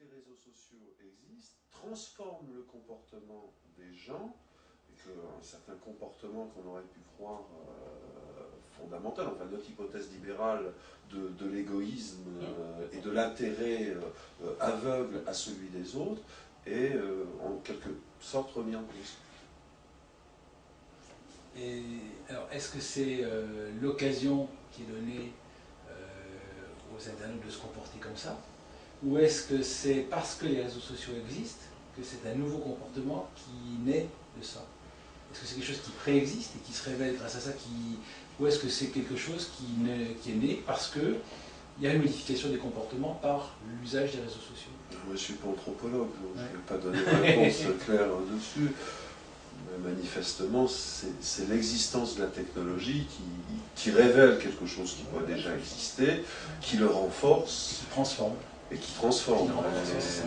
les réseaux sociaux existent, transforment le comportement des gens, et qu'un certain comportement qu'on aurait pu croire fondamental, enfin notre hypothèse libérale de l'égoïsme et de l'intérêt aveugle à celui des autres, est en quelque sorte remis en cause. Et alors, est-ce que c'est l'occasion qui est donnée aux internautes de se comporter comme ça? Ou est-ce que c'est parce que les réseaux sociaux existent que c'est un nouveau comportement qui naît de ça? Est-ce que c'est quelque chose qui préexiste et qui se révèle grâce à ça ou est-ce que c'est quelque chose qui est né parce qu'il y a une modification des comportements par l'usage des réseaux sociaux? Moi, je ne suis pas anthropologue, donc je ne vais pas donner une réponse claire dessus. Mais manifestement, c'est l'existence de la technologie qui révèle quelque chose qui doit déjà exister, qui le renforce. Qui transforme. Et qui transforme,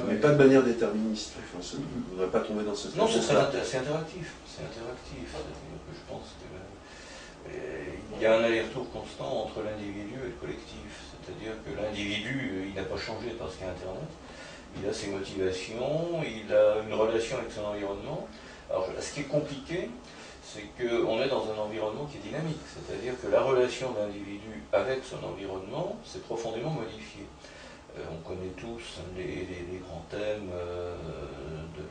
mais pas de manière déterministe. Enfin, je ne voudrais pas tomber dans cette non, c'est interactif. C'est interactif. Je pense qu'il y a un aller-retour constant entre l'individu et le collectif. C'est-à-dire que l'individu, il n'a pas changé parce qu'il y a Internet. Il a ses motivations, il a une relation avec son environnement. Alors, ce qui est compliqué, c'est qu'on est dans un environnement qui est dynamique. C'est-à-dire que la relation de l'individu avec son environnement s'est profondément modifiée. On connaît tous les grands thèmes de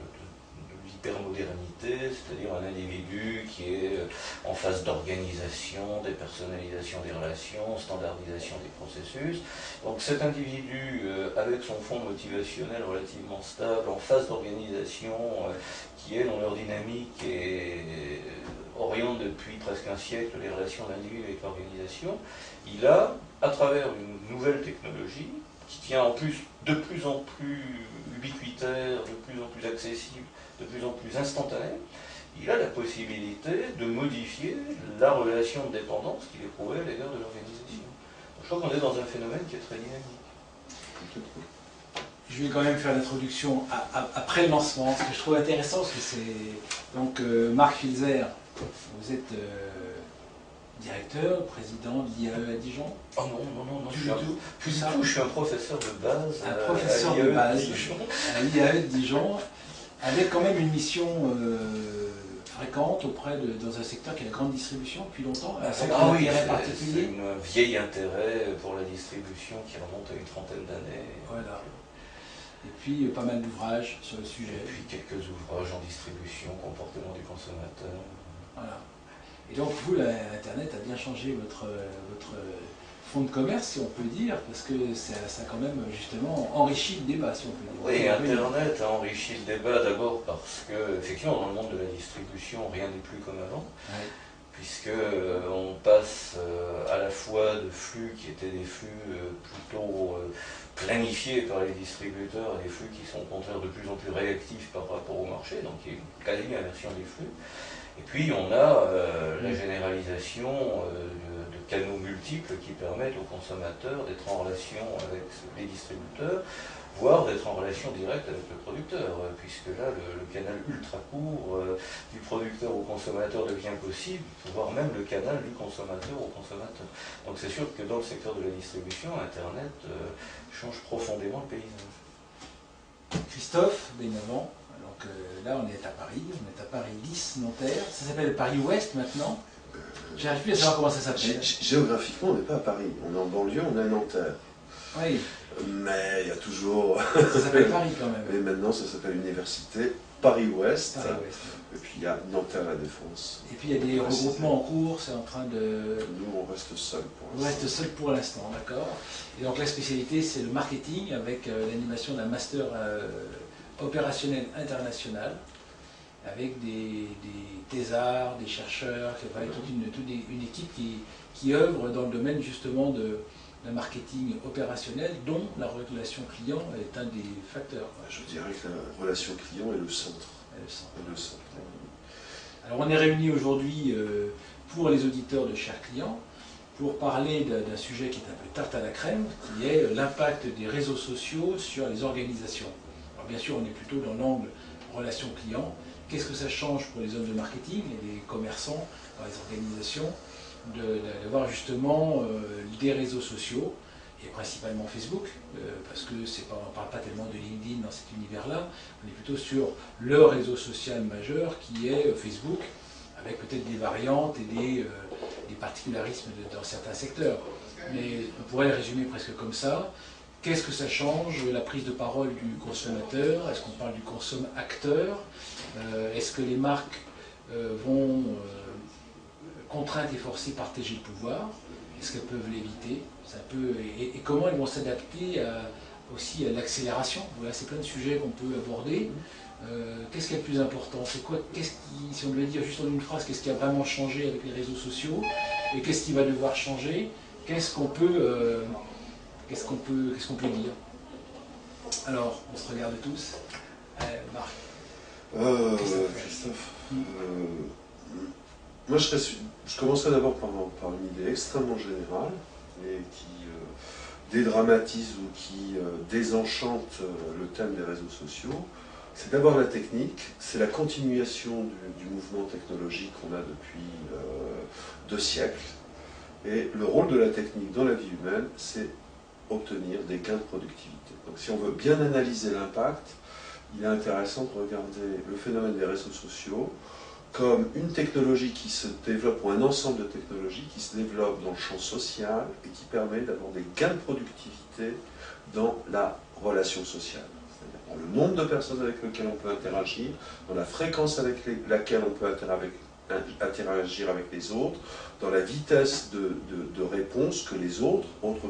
l'hypermodernité, c'est-à-dire un individu qui est en phase d'organisation, dépersonnalisation des relations, standardisation des processus. Donc cet individu, avec son fond motivationnel relativement stable, en phase d'organisation, qui est dans leur dynamique et oriente depuis presque un siècle les relations de l'individu avec l'organisation, il a, à travers une nouvelle technologie, qui tient en plus de plus en plus ubiquitaire, de plus en plus accessible, de plus en plus instantané, il a la possibilité de modifier la relation de dépendance qu'il éprouvait à l'égard de l'organisation. Je crois qu'on est dans un phénomène qui est très dynamique. Je vais quand même faire l'introduction après le lancement, ce que je trouve intéressant, parce que c'est... Donc, Marc Filzer, vous êtes... directeur, président de l'IAE à Dijon? Oh non, Plus du tout. Je suis un professeur de base. Un professeur de base à l'IAE de Dijon, avec quand même une mission fréquente dans un secteur qui est la grande distribution depuis longtemps. C'est un vieil intérêt pour la distribution qui remonte à une trentaine d'années. Voilà. Et puis pas mal d'ouvrages sur le sujet. Et puis quelques ouvrages en distribution, comportement du consommateur. Voilà. Et donc vous, Internet a bien changé votre fonds de commerce, si on peut dire, parce que ça a quand même justement enrichi le débat, si on peut dire. Oui, Internet a enrichi le débat d'abord parce que, effectivement, dans le monde de la distribution, rien n'est plus comme avant. Ouais. Puisqu'on passe à la fois de flux qui étaient des flux plutôt planifiés par les distributeurs à des flux qui sont au contraire de plus en plus réactifs par rapport au marché, donc il y a une quasi-inversion des flux. Et puis on a la généralisation de canaux multiples qui permettent aux consommateurs d'être en relation avec les distributeurs, voire d'être en relation directe avec le producteur, puisque là le canal ultra court du producteur au consommateur devient possible, voire même le canal du consommateur au consommateur. Donc c'est sûr que dans le secteur de la distribution, Internet change profondément le paysage. Christophe Benavent, donc là on est à Paris, Paris 10, Nanterre, ça s'appelle Paris Ouest maintenant. J'arrive plus à savoir comment ça s'appelle. Géographiquement on n'est pas à Paris, on est en banlieue, on est à Nanterre. Oui. Mais il y a toujours... Ça s'appelle Paris quand même. Et maintenant ça s'appelle Université Paris-Ouest. Paris-Ouest. Et puis il y a Nanterre-La Défense. Et puis il y a des regroupements en cours, c'est en train de... Nous on reste seuls pour l'instant. On reste seuls pour l'instant, d'accord. Et donc la spécialité c'est le marketing avec l'animation d'un master opérationnel international avec des thésards, des chercheurs, toute une équipe qui œuvre dans le domaine justement d'un marketing opérationnel dont la relation client est un des facteurs. Je dirais que la relation client est le centre. Alors on est réunis aujourd'hui pour les auditeurs de Chers Clients pour parler d'un sujet qui est un peu tarte à la crème, qui est l'impact des réseaux sociaux sur les organisations. Alors bien sûr on est plutôt dans l'angle relation client. Qu'est-ce que ça change pour les hommes de marketing et les commerçants dans les organisations d'avoir justement des réseaux sociaux et principalement Facebook, parce que on ne parle pas tellement de LinkedIn dans cet univers-là, on est plutôt sur le réseau social majeur qui est Facebook, avec peut-être des variantes et des particularismes dans certains secteurs. Mais on pourrait le résumer presque comme ça. Qu'est-ce que ça change, la prise de parole du consommateur? Est-ce qu'on parle du consomme-acteur? Est-ce que les marques vont, contraintes et forcées, partager le pouvoir? Est-ce qu'elles peuvent l'éviter? Et comment elles vont s'adapter aussi à l'accélération? Voilà, c'est plein de sujets qu'on peut aborder. Qu'est-ce qui est le plus important? C'est quoi, si on devait dire juste en une phrase, qu'est-ce qui a vraiment changé avec les réseaux sociaux? Et qu'est-ce qui va devoir changer? Qu'est-ce qu'on peut dire? Alors, on se regarde tous. Marc. Christophe. Moi, je commencerai d'abord par une idée extrêmement générale et qui dédramatise ou qui désenchante le thème des réseaux sociaux. C'est d'abord la technique, c'est la continuation du mouvement technologique qu'on a depuis 2 siècles. Et le rôle de la technique dans la vie humaine, c'est obtenir des gains de productivité. Donc si on veut bien analyser l'impact, il est intéressant de regarder le phénomène des réseaux sociaux comme une technologie qui se développe, ou un ensemble de technologies qui se développe dans le champ social et qui permet d'avoir des gains de productivité dans la relation sociale. C'est-à-dire dans le nombre de personnes avec lesquelles on peut interagir, dans la fréquence avec laquelle on peut interagir avec les autres, dans la vitesse de réponse que les autres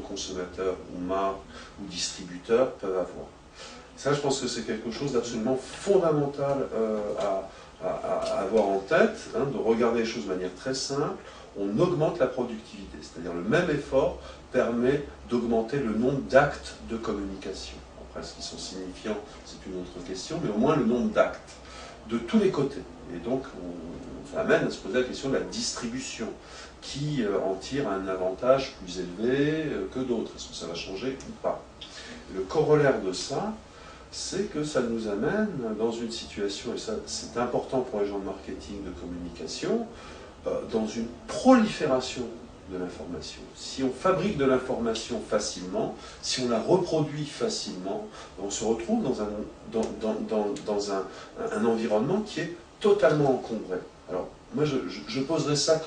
consommateurs ou marques ou distributeurs peuvent avoir. Ça, je pense que c'est quelque chose d'absolument fondamental à avoir en tête, hein, de regarder les choses de manière très simple. On augmente la productivité, c'est-à-dire le même effort permet d'augmenter le nombre d'actes de communication. Après, ce qui sont signifiants, c'est une autre question, mais au moins le nombre d'actes, de tous les côtés. Et donc, ça amène à se poser la question de la distribution, qui en tire un avantage plus élevé que d'autres. Est-ce que ça va changer ou pas? Le corollaire de ça, c'est que ça nous amène dans une situation, et ça c'est important pour les gens de marketing, de communication, dans une prolifération de l'information. Si on fabrique de l'information facilement, si on la reproduit facilement, on se retrouve dans un environnement qui est totalement encombré. Alors, moi je poserais ça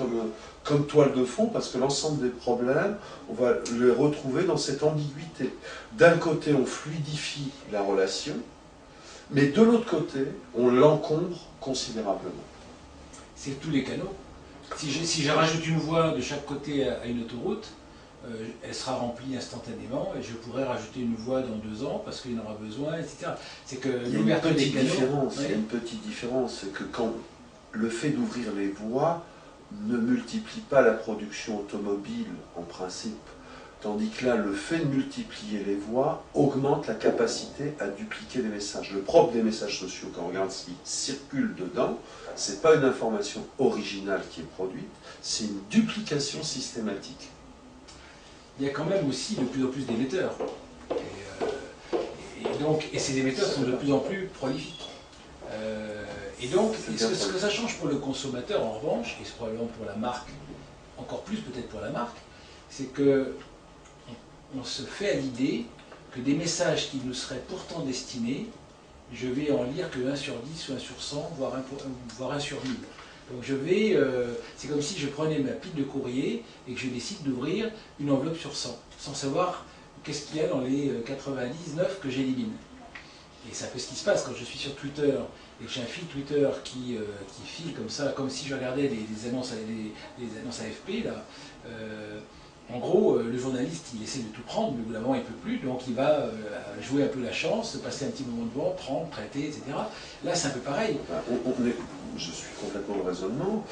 comme toile de fond, parce que l'ensemble des problèmes, on va les retrouver dans cette ambiguïté. D'un côté, on fluidifie la relation, mais de l'autre côté, on l'encombre considérablement. C'est tous les canaux. Si je rajoute une voie de chaque côté à une autoroute, elle sera remplie instantanément, et je pourrais rajouter une voie dans 2 ans, parce qu'il y en aura besoin, etc. C'est que il y a une petite différence, c'est que quand le fait d'ouvrir les voies ne multiplie pas la production automobile en principe, tandis que là, le fait de multiplier les voies augmente la capacité à dupliquer les messages. Le propre des messages sociaux, quand on regarde ce qui circule dedans, ce n'est pas une information originale qui est produite, c'est une duplication systématique. Il y a quand même aussi de plus en plus d'émetteurs. Et ces émetteurs sont de plus en plus prolifiques. Et donc, ce que ça change pour le consommateur, en revanche, et c'est probablement pour la marque, encore plus peut-être pour la marque, c'est que on se fait à l'idée que des messages qui nous seraient pourtant destinés, je vais en lire que 1 sur 10 ou 1 sur 100, voire 1 sur 1000. Donc c'est comme si je prenais ma pile de courrier et que je décide d'ouvrir une enveloppe sur 100, sans savoir qu'est-ce qu'il y a dans les 99 que j'élimine. Et c'est un peu ce qui se passe quand je suis sur Twitter et que j'ai un fil Twitter qui file comme ça, comme si je regardais des annonces AFP, là. En gros, le journaliste, il essaie de tout prendre, mais au bout d'un moment, il ne peut plus, donc il va jouer un peu la chance, passer un petit moment devant, prendre, traiter, etc. Là, c'est un peu pareil. Je suis complètement le raisonnement.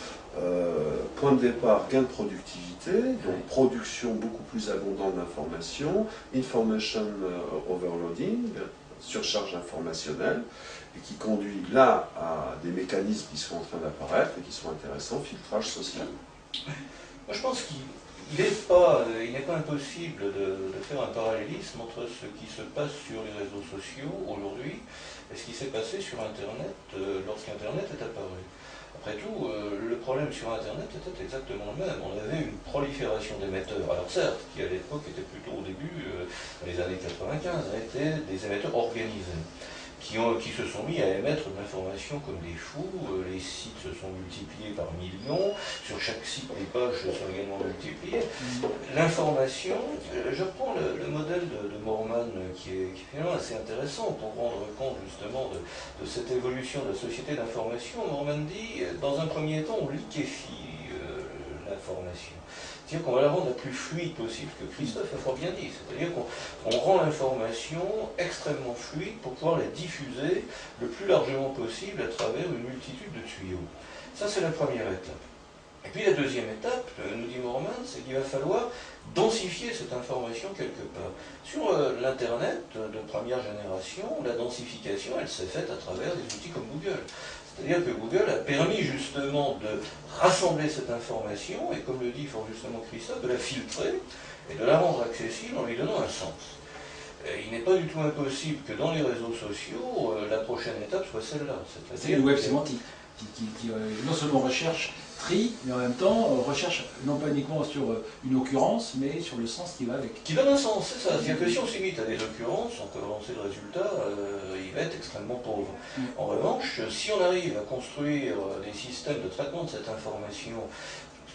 Point de départ, gain de productivité, donc production beaucoup plus abondante d'informations, information overloading, surcharge informationnelle, et qui conduit là à des mécanismes qui sont en train d'apparaître et qui sont intéressants, filtrage social. Moi, je pense qu'il n'est pas impossible de faire un parallélisme entre ce qui se passe sur les réseaux sociaux aujourd'hui et ce qui s'est passé sur Internet lorsqu'Internet est apparu. Après tout, le problème sur Internet était exactement le même. On avait une prolifération d'émetteurs. Alors certes, qui à l'époque était plutôt au début, dans les années 95, étaient des émetteurs organisés, qui se sont mis à émettre de l'information comme des fous. Les sites se sont multipliés par millions. Sur chaque site, les pages se sont également multipliées. L'information, je reprends le modèle de Moorman qui est finalement assez intéressant pour rendre compte justement de cette évolution de la société d'information. Moorman dit, dans un premier temps, on liquéfie l'information. C'est-à-dire qu'on va la rendre la plus fluide possible, que Christophe a fort bien dit. C'est-à-dire qu'on rend l'information extrêmement fluide pour pouvoir la diffuser le plus largement possible à travers une multitude de tuyaux. Ça, c'est la première étape. Et puis la deuxième étape, nous dit Moorman, c'est qu'il va falloir densifier cette information quelque part. Sur l'Internet de première génération, la densification, elle s'est faite à travers des outils comme Google. C'est-à-dire que Google a permis justement de rassembler cette information, et comme le dit fort justement Christophe, de la filtrer et de la rendre accessible en lui donnant un sens. Il n'est pas du tout impossible que dans les réseaux sociaux, la prochaine étape soit celle-là. C'est le web sémantique, qui non seulement recherche, trie, mais en même temps recherche non pas uniquement sur une occurrence, mais sur le sens qui va avec. Qui donne un sens, c'est ça. C'est-à-dire que si on se limite à des occurrences, on peut avancer le résultat, il va être extrêmement pauvre. En revanche, si on arrive à construire des systèmes de traitement de cette information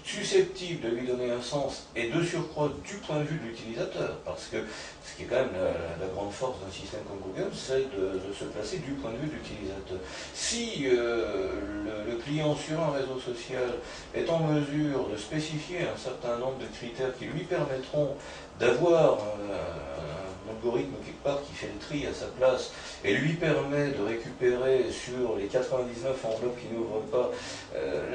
susceptibles de lui donner un sens, et de surcroît du point de vue de l'utilisateur, parce que ce qui est quand même la grande force d'un système comme Google, c'est de se placer du point de vue de l'utilisateur. Si le client sur un réseau social est en mesure de spécifier un certain nombre de critères qui lui permettront d'avoir un algorithme quelque part qui fait le tri à sa place et lui permet de récupérer sur les 99 enveloppes qui n'ouvrent pas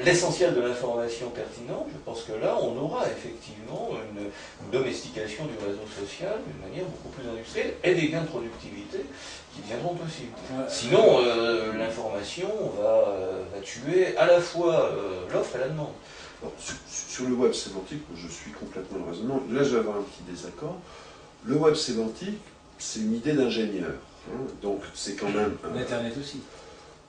l'essentiel de l'information pertinente, je pense que là on aura effectivement une domestication du réseau social d'une manière beaucoup plus industrielle et des gains de productivité qui deviendront possibles. Sinon l'information va tuer à la fois l'offre et la demande. Alors, sur le web sémantique, je suis complètement le raisonnement. Là, je vais avoir un petit désaccord. Le web sémantique, c'est une idée d'ingénieur. Hein, donc, c'est quand même... L'Internet aussi.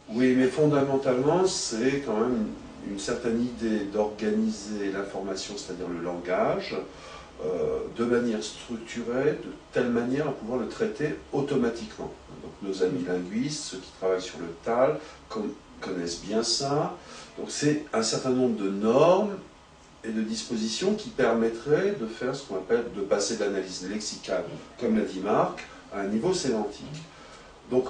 Oui, mais fondamentalement, c'est quand même une certaine idée d'organiser l'information, c'est-à-dire le langage, de manière structurée, de telle manière à pouvoir le traiter automatiquement. Donc, nos amis linguistes, ceux qui travaillent sur le TAL, connaissent bien ça. Donc c'est un certain nombre de normes et de dispositions qui permettraient de faire ce qu'on appelle, de passer de l'analyse lexicale, comme l'a dit Marc, à un niveau sémantique. Donc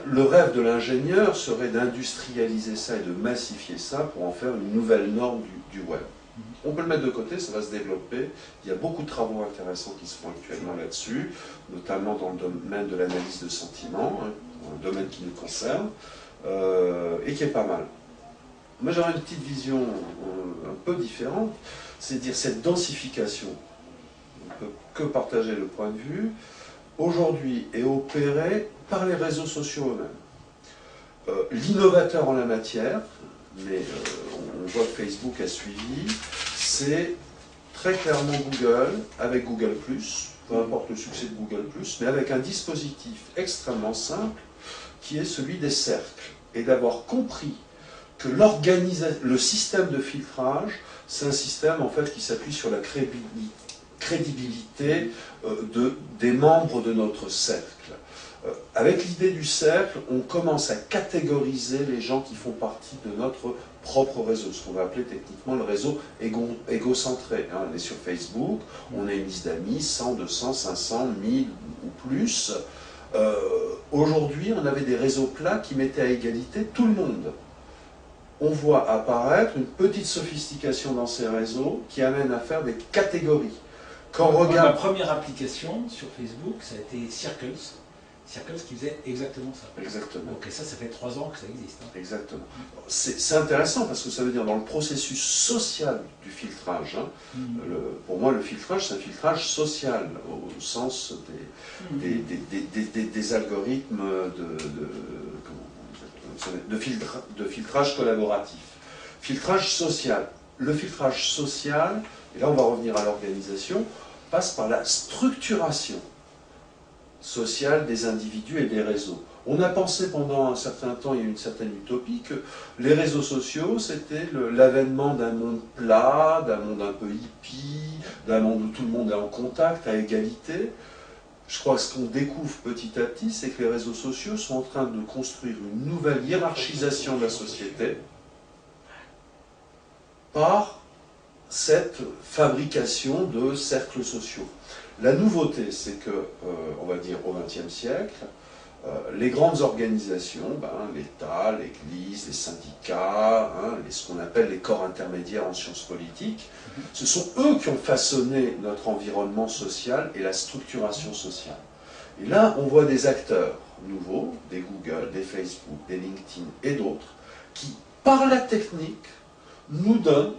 le rêve de l'ingénieur serait d'industrialiser ça et de massifier ça pour en faire une nouvelle norme du web. On peut le mettre de côté, ça va se développer. Il y a beaucoup de travaux intéressants qui se font actuellement là-dessus, notamment dans le domaine de l'analyse de sentiments, hein, un domaine qui nous concerne, et qui est pas mal. Moi j'aurais une petite vision un peu différente, c'est dire cette densification, on ne peut que partager le point de vue, aujourd'hui est opérée par les réseaux sociaux eux-mêmes. L'innovateur en la matière, mais on voit que Facebook a suivi, c'est très clairement Google, avec Google+, peu importe le succès de Google+, mais avec un dispositif extrêmement simple, qui est celui des cercles, et d'avoir compris que le système de filtrage, c'est un système en fait qui s'appuie sur la crédibilité des membres de notre cercle. Avec l'idée du cercle, on commence à catégoriser les gens qui font partie de notre propre réseau, ce qu'on va appeler techniquement le réseau égocentré. On est sur Facebook, on a une liste d'amis, 100, 200, 500, 1000 ou plus. Aujourd'hui, on avait des réseaux plats qui mettaient à égalité tout le monde. On voit apparaître une petite sophistication dans ces réseaux qui amène à faire des catégories. Quand on regarde... Ma première application sur Facebook, ça a été Circles. Circles qui faisait exactement ça. Exactement. Donc, et ça fait 3 ans que ça existe. Hein. Exactement. C'est intéressant parce que ça veut dire dans le processus social du filtrage. Hein, pour moi, le filtrage, c'est un filtrage social au sens des algorithmes de filtrage collaboratif. Filtrage social. Le filtrage social, et là on va revenir à l'organisation, passe par la structuration sociale des individus et des réseaux. On a pensé pendant un certain temps, il y a une certaine utopie, que les réseaux sociaux, c'était l'avènement d'un monde plat, d'un monde un peu hippie, d'un monde où tout le monde est en contact, à égalité. Je crois que ce qu'on découvre petit à petit, c'est que les réseaux sociaux sont en train de construire une nouvelle hiérarchisation de la société par cette fabrication de cercles sociaux. La nouveauté, c'est que, on va dire au XXe siècle, les grandes organisations, l'État, l'Église, les syndicats, ce qu'on appelle les corps intermédiaires en sciences politiques, ce sont eux qui ont façonné notre environnement social et la structuration sociale. Et là, on voit des acteurs nouveaux, des Google, des Facebook, des LinkedIn et d'autres, qui, par la technique, nous donnent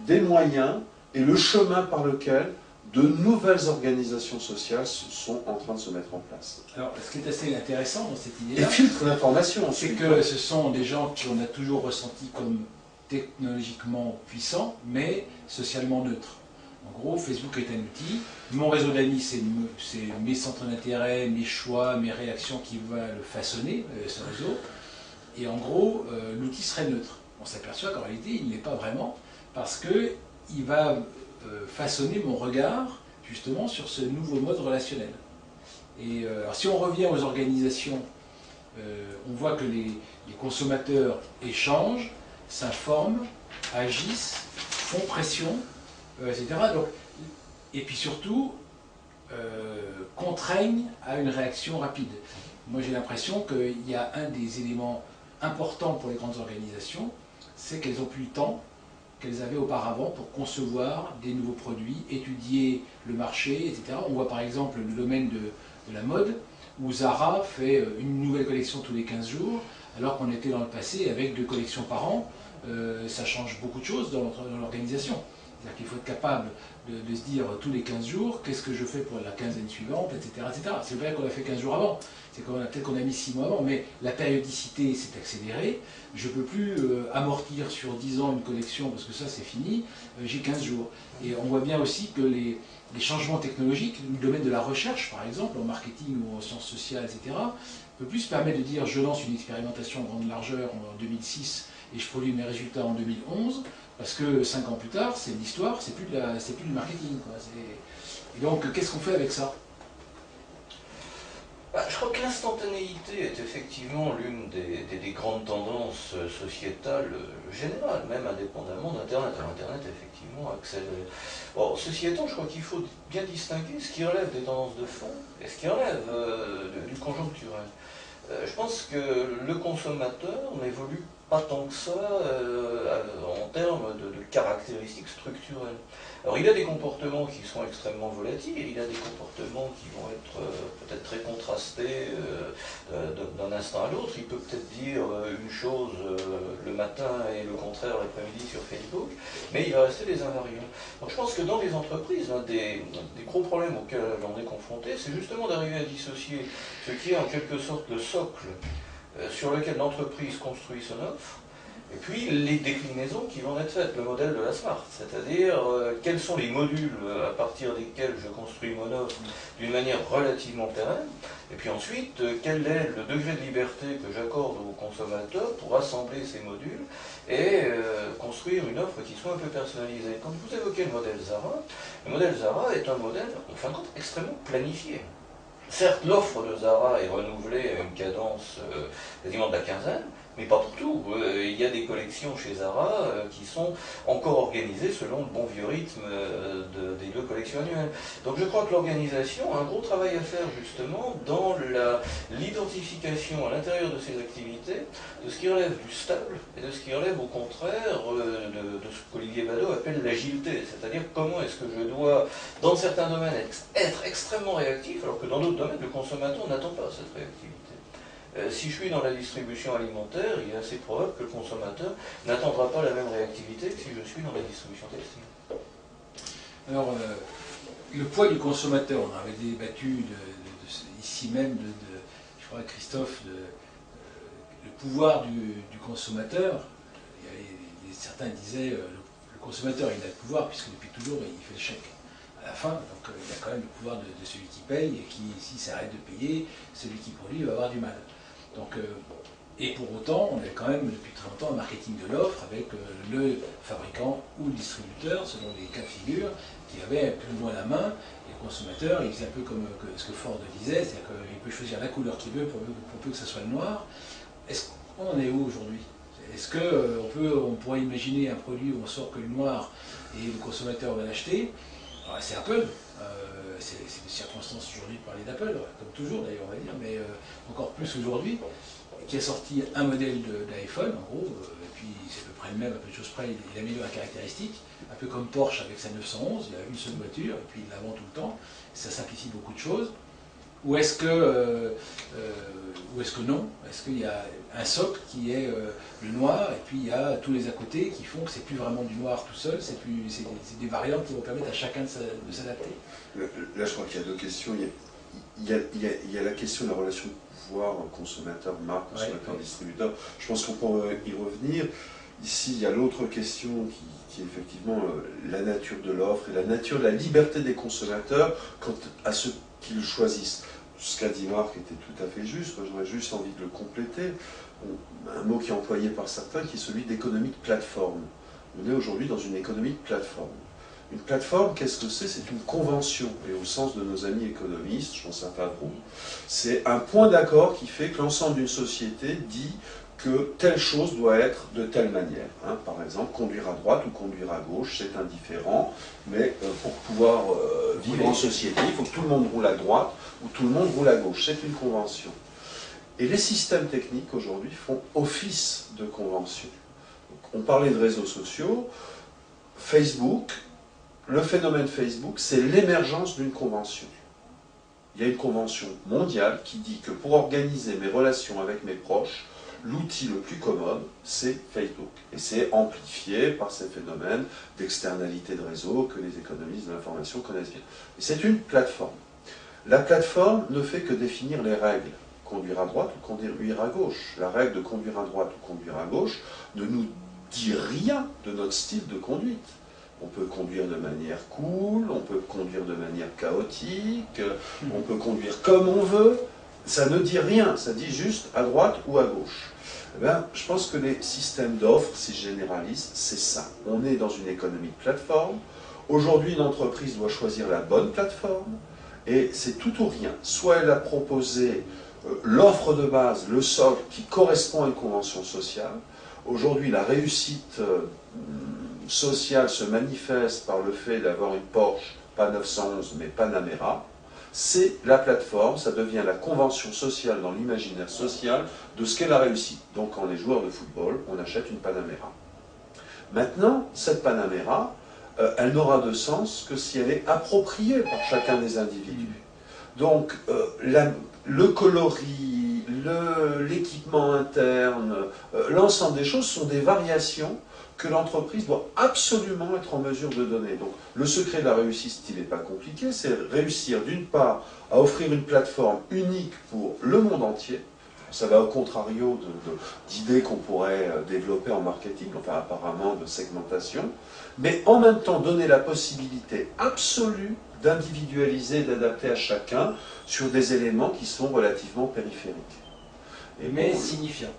des moyens et le chemin par lequel de nouvelles organisations sociales sont en train de se mettre en place. Alors, ce qui est assez intéressant dans cette idée-là, et filtre l'information, c'est que ce sont des gens qu'on a toujours ressentis comme technologiquement puissants, mais socialement neutres. En gros, Facebook est un outil. Mon réseau d'amis, c'est mes centres d'intérêt, mes choix, mes réactions qui vont le façonner, ce réseau. Et en gros, l'outil serait neutre. On s'aperçoit qu'en réalité, il ne l'est pas vraiment, parce qu'il va façonner mon regard, justement, sur ce nouveau mode relationnel. Et alors, si on revient aux organisations, on voit que les consommateurs échangent, s'informent, agissent, font pression, etc. Donc, et puis surtout, contraignent à une réaction rapide. Moi, j'ai l'impression qu'il y a un des éléments importants pour les grandes organisations, c'est qu'elles ont plus le temps qu'elles avaient auparavant pour concevoir des nouveaux produits, étudier le marché, etc. On voit par exemple le domaine de la mode, où Zara fait une nouvelle collection tous les 15 jours, alors qu'on était dans le passé avec 2 collections par an. Ça change beaucoup de choses dans l'organisation. C'est-à-dire qu'il faut être capable de se dire tous les 15 jours, qu'est-ce que je fais pour la quinzaine suivante, etc. etc. C'est vrai qu'on a fait 15 jours avant, c'est peut-être qu'on a mis 6 mois avant, mais la périodicité s'est accélérée. Je ne peux plus amortir sur 10 ans une collection, parce que ça c'est fini, j'ai 15 jours. Et on voit bien aussi que les changements technologiques, le domaine de la recherche par exemple, en marketing ou en sciences sociales, etc., ne peut plus se permettre de dire je lance une expérimentation en grande largeur en 2006 et je produis mes résultats en 2011, parce que 5 ans plus tard, c'est l'histoire, c'est plus du marketing, quoi. Et donc, qu'est-ce qu'on fait avec ça? Je crois que l'instantanéité est effectivement l'une des grandes tendances sociétales générales, même indépendamment d'Internet. Alors Internet, effectivement, accélère. Bon, ceci étant, je crois qu'il faut bien distinguer ce qui relève des tendances de fond et ce qui relève du conjoncturel. Je pense que le consommateur n'évolue pas tant que ça en termes de caractéristiques structurelles. Alors il a des comportements qui sont extrêmement volatiles, il a des comportements qui vont être peut-être très contrastés d'un instant à l'autre. Il peut peut-être dire une chose le matin et le contraire l'après-midi sur Facebook, mais il va rester des invariants. Donc je pense que dans les entreprises, un des gros problèmes auxquels on est confronté, c'est justement d'arriver à dissocier ce qui est en quelque sorte le socle sur lequel l'entreprise construit son offre, et puis les déclinaisons qui vont être faites, le modèle de la Smart, c'est-à-dire quels sont les modules à partir desquels je construis mon offre d'une manière relativement pérenne, et puis ensuite quel est le degré de liberté que j'accorde aux consommateurs pour assembler ces modules et construire une offre qui soit un peu personnalisée. Quand vous évoquez le modèle Zara est un modèle, en fin de compte, extrêmement planifié. Certes, l'offre de Zara est renouvelée à une cadence quasiment de la quinzaine, mais pas pour tout. Il y a des collections chez Zara qui sont encore organisées selon le bon vieux rythme des 2 collections annuelles. Donc je crois que l'organisation a un gros travail à faire justement dans l'identification à l'intérieur de ses activités de ce qui relève du stable et de ce qui relève au contraire de ce qu'Olivier Badeau appelle l'agilité, c'est-à-dire comment est-ce que je dois, dans certains domaines, être extrêmement réactif, alors que dans d'autres domaines, le consommateur n'attend pas cette réactivité. Si je suis dans la distribution alimentaire, il est assez probable que le consommateur n'attendra pas la même réactivité que si je suis dans la distribution textile. Alors, le poids du consommateur, on avait débattu ici même, je crois, Christophe, le pouvoir du consommateur. Certains disaient le consommateur il a le pouvoir puisque depuis toujours il fait le chèque à la fin, donc il a quand même le pouvoir de celui qui paye et qui, s'il s'arrête de payer, celui qui produit va avoir du mal. Donc, et pour autant, on a quand même depuis très longtemps un marketing de l'offre avec le fabricant ou le distributeur, selon les cas de figure, qui avait plus ou moins la main. Et le consommateur, il faisait un peu comme ce que Ford disait, c'est-à-dire qu'il peut choisir la couleur qu'il veut pour peu que ce soit le noir. Est-ce qu'on en est où aujourd'hui? Est-ce qu'on pourrait imaginer un produit où on sort que le noir et le consommateur va l'acheter? C'est Apple, c'est une circonstance aujourd'hui de parler d'Apple, comme toujours d'ailleurs on va dire, mais encore plus aujourd'hui, qui a sorti un modèle d'iPhone en gros, et puis c'est à peu près le même, à peu de choses près, il améliore la caractéristique, un peu comme Porsche avec sa 911, il y a une seule voiture, et puis il la vend tout le temps, ça simplifie beaucoup de choses. Ou est-ce que non? Est-ce qu'il y a un socle qui est le noir, et puis il y a tous les à côté qui font que c'est plus vraiment du noir tout seul, c'est des variantes qui vont permettre à chacun de s'adapter? Là, je crois qu'il y a deux questions. Il y a la question de la relation pouvoir consommateur, marque, consommateur, distributeur. Je pense qu'on pourrait y revenir. Ici, il y a l'autre question qui est effectivement la nature de l'offre et la nature de la liberté des consommateurs quant à ce qu'ils choisissent. Ce qu'a dit Marc était tout à fait juste, moi j'aurais juste envie de le compléter. Un mot qui est employé par certains qui est celui d'économie de plateforme. On est aujourd'hui dans une économie de plateforme. Une plateforme, qu'est-ce que c'est? C'est une convention, et au sens de nos amis économistes, je pense à Favreau, c'est un point d'accord qui fait que l'ensemble d'une société dit que telle chose doit être de telle manière. Par exemple, conduire à droite ou conduire à gauche, c'est indifférent, mais pour pouvoir vivre en société, il faut que tout le monde roule à droite ou tout le monde roule à gauche. C'est une convention. Et les systèmes techniques aujourd'hui font office de convention. Donc, on parlait de réseaux sociaux, Facebook, le phénomène Facebook, c'est l'émergence d'une convention. Il y a une convention mondiale qui dit que pour organiser mes relations avec mes proches, l'outil le plus commode, c'est Facebook. Et c'est amplifié par ces phénomènes d'externalité de réseau que les économistes de l'information connaissent bien. Et c'est une plateforme. La plateforme ne fait que définir les règles. Conduire à droite ou conduire à gauche. La règle de conduire à droite ou conduire à gauche ne nous dit rien de notre style de conduite. On peut conduire de manière cool, on peut conduire de manière chaotique, on peut conduire comme on veut. Ça ne dit rien, ça dit juste à droite ou à gauche. Eh bien, je pense que les systèmes d'offres, si je généralise, c'est ça. On est dans une économie de plateforme. Aujourd'hui, une entreprise doit choisir la bonne plateforme, et c'est tout ou rien. Soit elle a proposé l'offre de base, le socle qui correspond à une convention sociale. Aujourd'hui, la réussite sociale se manifeste par le fait d'avoir une Porsche, pas 911, mais Panamera. C'est la plateforme, ça devient la convention sociale dans l'imaginaire social de ce qu'est la réussite. Donc quand on est joueur de football, on achète une Panamera. Maintenant, cette Panamera, elle n'aura de sens que si elle est appropriée par chacun des individus. Donc le coloris, l'équipement interne, l'ensemble des choses sont des variations que l'entreprise doit absolument être en mesure de donner. Donc le secret de la réussite, il n'est pas compliqué, c'est réussir d'une part à offrir une plateforme unique pour le monde entier. Ça va au contrario d'idées qu'on pourrait développer en marketing, enfin apparemment de segmentation, mais en même temps donner la possibilité absolue d'individualiser, d'adapter à chacun sur des éléments qui sont relativement périphériques. Mais signifiants.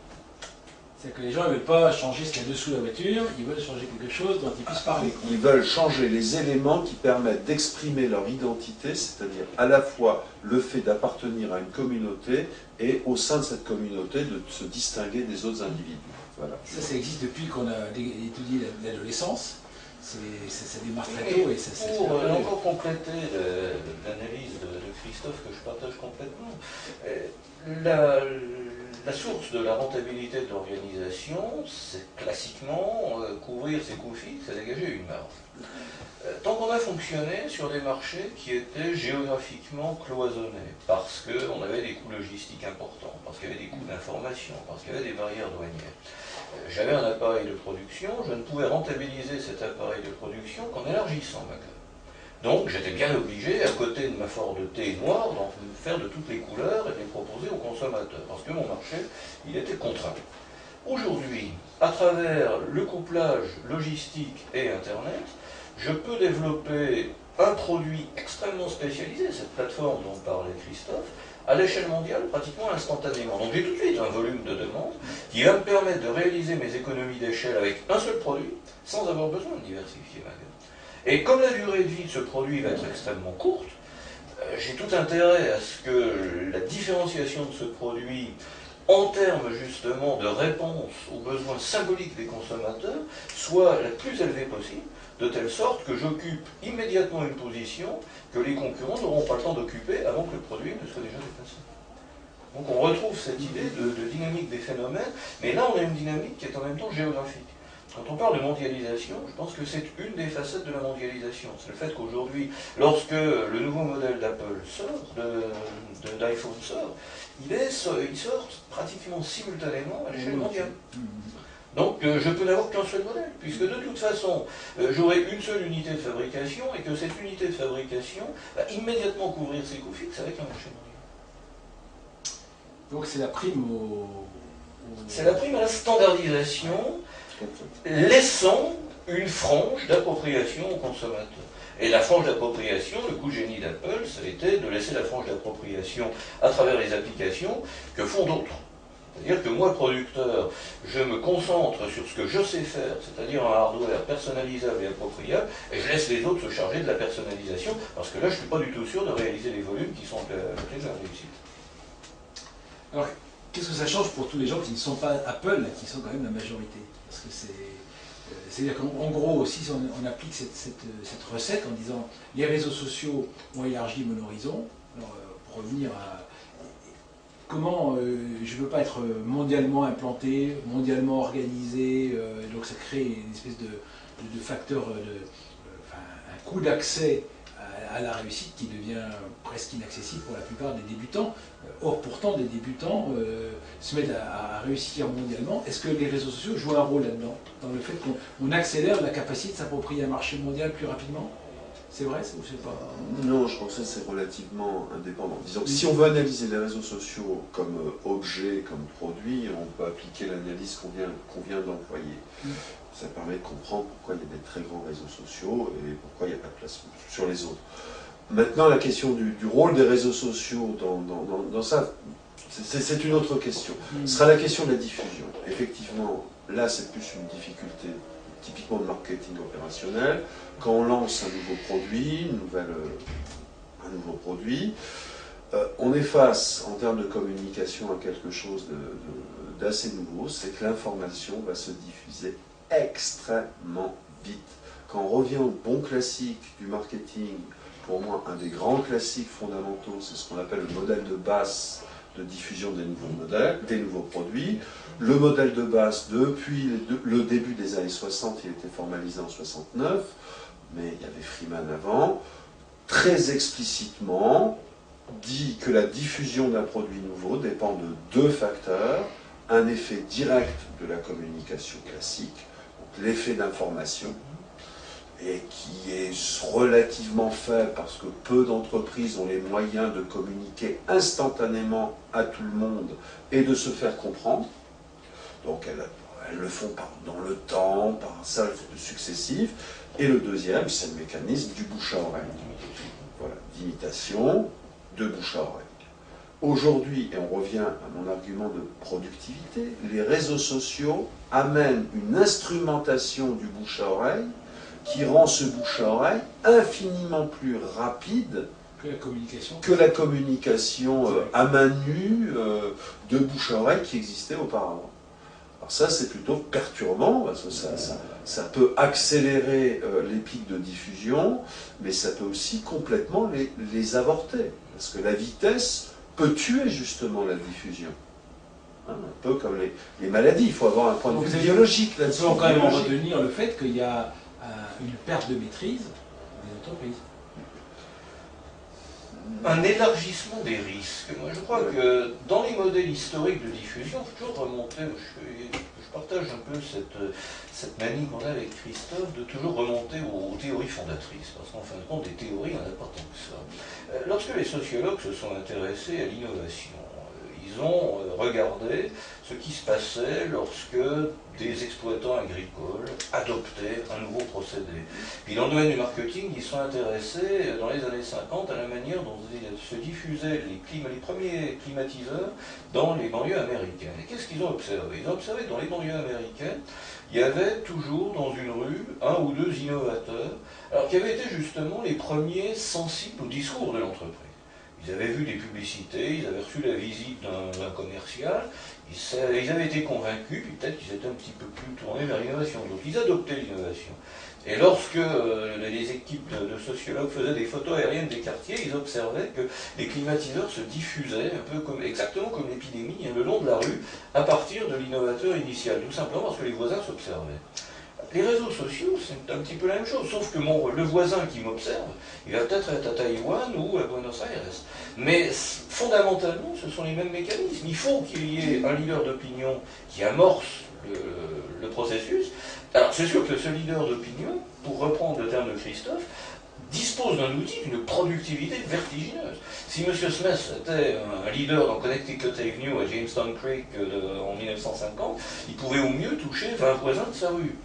C'est-à-dire que les gens ne veulent pas changer ce qu'il y a dessous la voiture, ils veulent changer quelque chose dont ils puissent parler. Ils veulent changer les éléments qui permettent d'exprimer leur identité, c'est-à-dire à la fois le fait d'appartenir à une communauté et au sein de cette communauté de se distinguer des autres individus. Voilà. Ça existe depuis qu'on a étudié l'adolescence. Ça démarre très tôt et ça pour encore compléter l'analyse de Christophe que je partage complètement, la source de la rentabilité de l'organisation, c'est classiquement couvrir ses coûts fixes et dégager une marge. Tant qu'on a fonctionné sur des marchés qui étaient géographiquement cloisonnés, parce qu'on avait des coûts logistiques importants, parce qu'il y avait des coûts d'information, parce qu'il y avait des barrières douanières. J'avais un appareil de production, je ne pouvais rentabiliser cet appareil de production qu'en élargissant ma gamme. Donc j'étais bien obligé, à côté de ma Ford T noire, d'en faire de toutes les couleurs et de les proposer aux consommateurs, parce que mon marché, il était contraint. Aujourd'hui, à travers le couplage logistique et Internet, je peux développer un produit extrêmement spécialisé, cette plateforme dont parlait Christophe, à l'échelle mondiale pratiquement instantanément. Donc j'ai tout de suite un volume de demande qui va me permettre de réaliser mes économies d'échelle avec un seul produit, sans avoir besoin de diversifier ma gamme. Et comme la durée de vie de ce produit va être extrêmement courte, j'ai tout intérêt à ce que la différenciation de ce produit, en termes justement de réponse aux besoins symboliques des consommateurs, soit la plus élevée possible, de telle sorte que j'occupe immédiatement une position que les concurrents n'auront pas le temps d'occuper avant que le produit ne soit déjà dépassé. Donc on retrouve cette idée de dynamique des phénomènes, mais là on a une dynamique qui est en même temps géographique. Quand on parle de mondialisation, je pense que c'est une des facettes de la mondialisation. C'est le fait qu'aujourd'hui, lorsque le nouveau modèle d'Apple sort, d'iPhone sort, il sort pratiquement simultanément à l'échelle mondiale. Donc je peux n'avoir qu'un seul modèle, puisque de toute façon, j'aurai une seule unité de fabrication, et que cette unité de fabrication va immédiatement couvrir ses coûts fixes avec un marché mondial. Donc c'est la prime C'est la prime à la standardisation, laissant une frange d'appropriation aux consommateurs. Et la frange d'appropriation, le coup de génie d'Apple, ça a été de laisser la frange d'appropriation à travers les applications que font d'autres. C'est-à-dire que moi, producteur, je me concentre sur ce que je sais faire, c'est-à-dire un hardware personnalisable et appropriable, et je laisse les autres se charger de la personnalisation, parce que là, je ne suis pas du tout sûr de réaliser les volumes qui sont la clé de la réussite. Alors, qu'est-ce que ça change pour tous les gens qui ne sont pas Apple, qui sont quand même la majorité? Parce que c'est-à-dire qu'en gros, si on applique cette recette en disant les réseaux sociaux ont élargi mon horizon, alors, pour revenir à comment je ne veux pas être mondialement implanté, mondialement organisé, donc ça crée une espèce de facteur, un coût d'accès à la réussite qui devient presque inaccessible pour la plupart des débutants. Or, pourtant, des débutants se mettent à réussir mondialement. Est-ce que les réseaux sociaux jouent un rôle là-dedans, dans le fait qu'on accélère la capacité de s'approprier un marché mondial plus rapidement? C'est vrai, ou c'est pas? Non, je pense que c'est relativement indépendant. Disons que si on veut analyser les réseaux sociaux comme objet, comme produit, on peut appliquer l'analyse qu'on vient d'employer. Ça permet de comprendre pourquoi il y a des très grands réseaux sociaux et pourquoi il n'y a pas de place sur les autres. Maintenant, la question du rôle des réseaux sociaux dans ça, c'est une autre question. Ce sera la question de la diffusion. Effectivement, là, c'est plus une difficulté typiquement de marketing opérationnel. Quand on lance un nouveau produit, un nouveau produit, on est face, en termes de communication, à quelque chose d'assez nouveau, c'est que l'information va se diffuser extrêmement vite. Quand on revient au bon classique du marketing, pour moi, un des grands classiques fondamentaux, c'est ce qu'on appelle le modèle de base de diffusion des nouveaux modèles, des nouveaux produits. Le modèle de base, depuis le début des années 60, il était formalisé en 69, mais il y avait Freeman avant, très explicitement dit que la diffusion d'un produit nouveau dépend de deux facteurs, un effet direct de la communication classique, l'effet d'information, et qui est relativement faible parce que peu d'entreprises ont les moyens de communiquer instantanément à tout le monde et de se faire comprendre. Donc elles le font dans le temps, par un salve successif. Et le deuxième, c'est le mécanisme du bouche à oreille. Voilà, d'imitation, de bouche à oreille. Aujourd'hui, et on revient à mon argument de productivité, les réseaux sociaux amènent une instrumentation du bouche à oreille qui rend ce bouche à oreille infiniment plus rapide que la communication à main nue de bouche à oreille qui existait auparavant. Alors ça, c'est plutôt perturbant, parce que ça peut accélérer les pics de diffusion, mais ça peut aussi complètement les avorter, parce que la vitesse peut tuer justement la diffusion. Un peu comme les maladies, il faut avoir un point de vue biologique là-dessus. Il faut quand même en retenir le fait qu'il y a une perte de maîtrise des entreprises. Un élargissement des risques. Moi, je crois que dans les modèles historiques de diffusion, il faut toujours remonter. Je partage un peu cette manie qu'on a avec Christophe de toujours remonter aux théories fondatrices, parce qu'en fin de compte, des théories, il n'y en a pas tant que ça. Lorsque les sociologues se sont intéressés à l'innovation, Ils ont regardé ce qui se passait lorsque des exploitants agricoles adoptaient un nouveau procédé. Puis dans le domaine du marketing, ils sont intéressés dans les années 50 à la manière dont se diffusaient les premiers climatiseurs dans les banlieues américaines. Et qu'est-ce qu'ils ont observé? Ils ont observé que dans les banlieues américaines, il y avait toujours dans une rue un ou deux innovateurs, alors qui avaient été justement les premiers sensibles au discours de l'entreprise. Ils avaient vu des publicités, ils avaient reçu la visite d'un commercial, ils avaient été convaincus, puis peut-être qu'ils étaient un petit peu plus tournés vers l'innovation. Donc ils adoptaient l'innovation. Et lorsque les équipes de sociologues faisaient des photos aériennes des quartiers, ils observaient que les climatiseurs se diffusaient, exactement comme l'épidémie, le long de la rue, à partir de l'innovateur initial, tout simplement parce que les voisins s'observaient. Les réseaux sociaux, c'est un petit peu la même chose, sauf que le voisin qui m'observe, il va peut-être être à Taïwan ou à Buenos Aires. Mais fondamentalement, ce sont les mêmes mécanismes. Il faut qu'il y ait un leader d'opinion qui amorce le processus. Alors c'est sûr que ce leader d'opinion, pour reprendre le terme de Christophe, dispose d'un outil d'une productivité vertigineuse. Si M. Smith était un leader dans Connecticut Avenue à Jamestown Creek en 1950, il pouvait au mieux toucher 20 voisins de sa rue.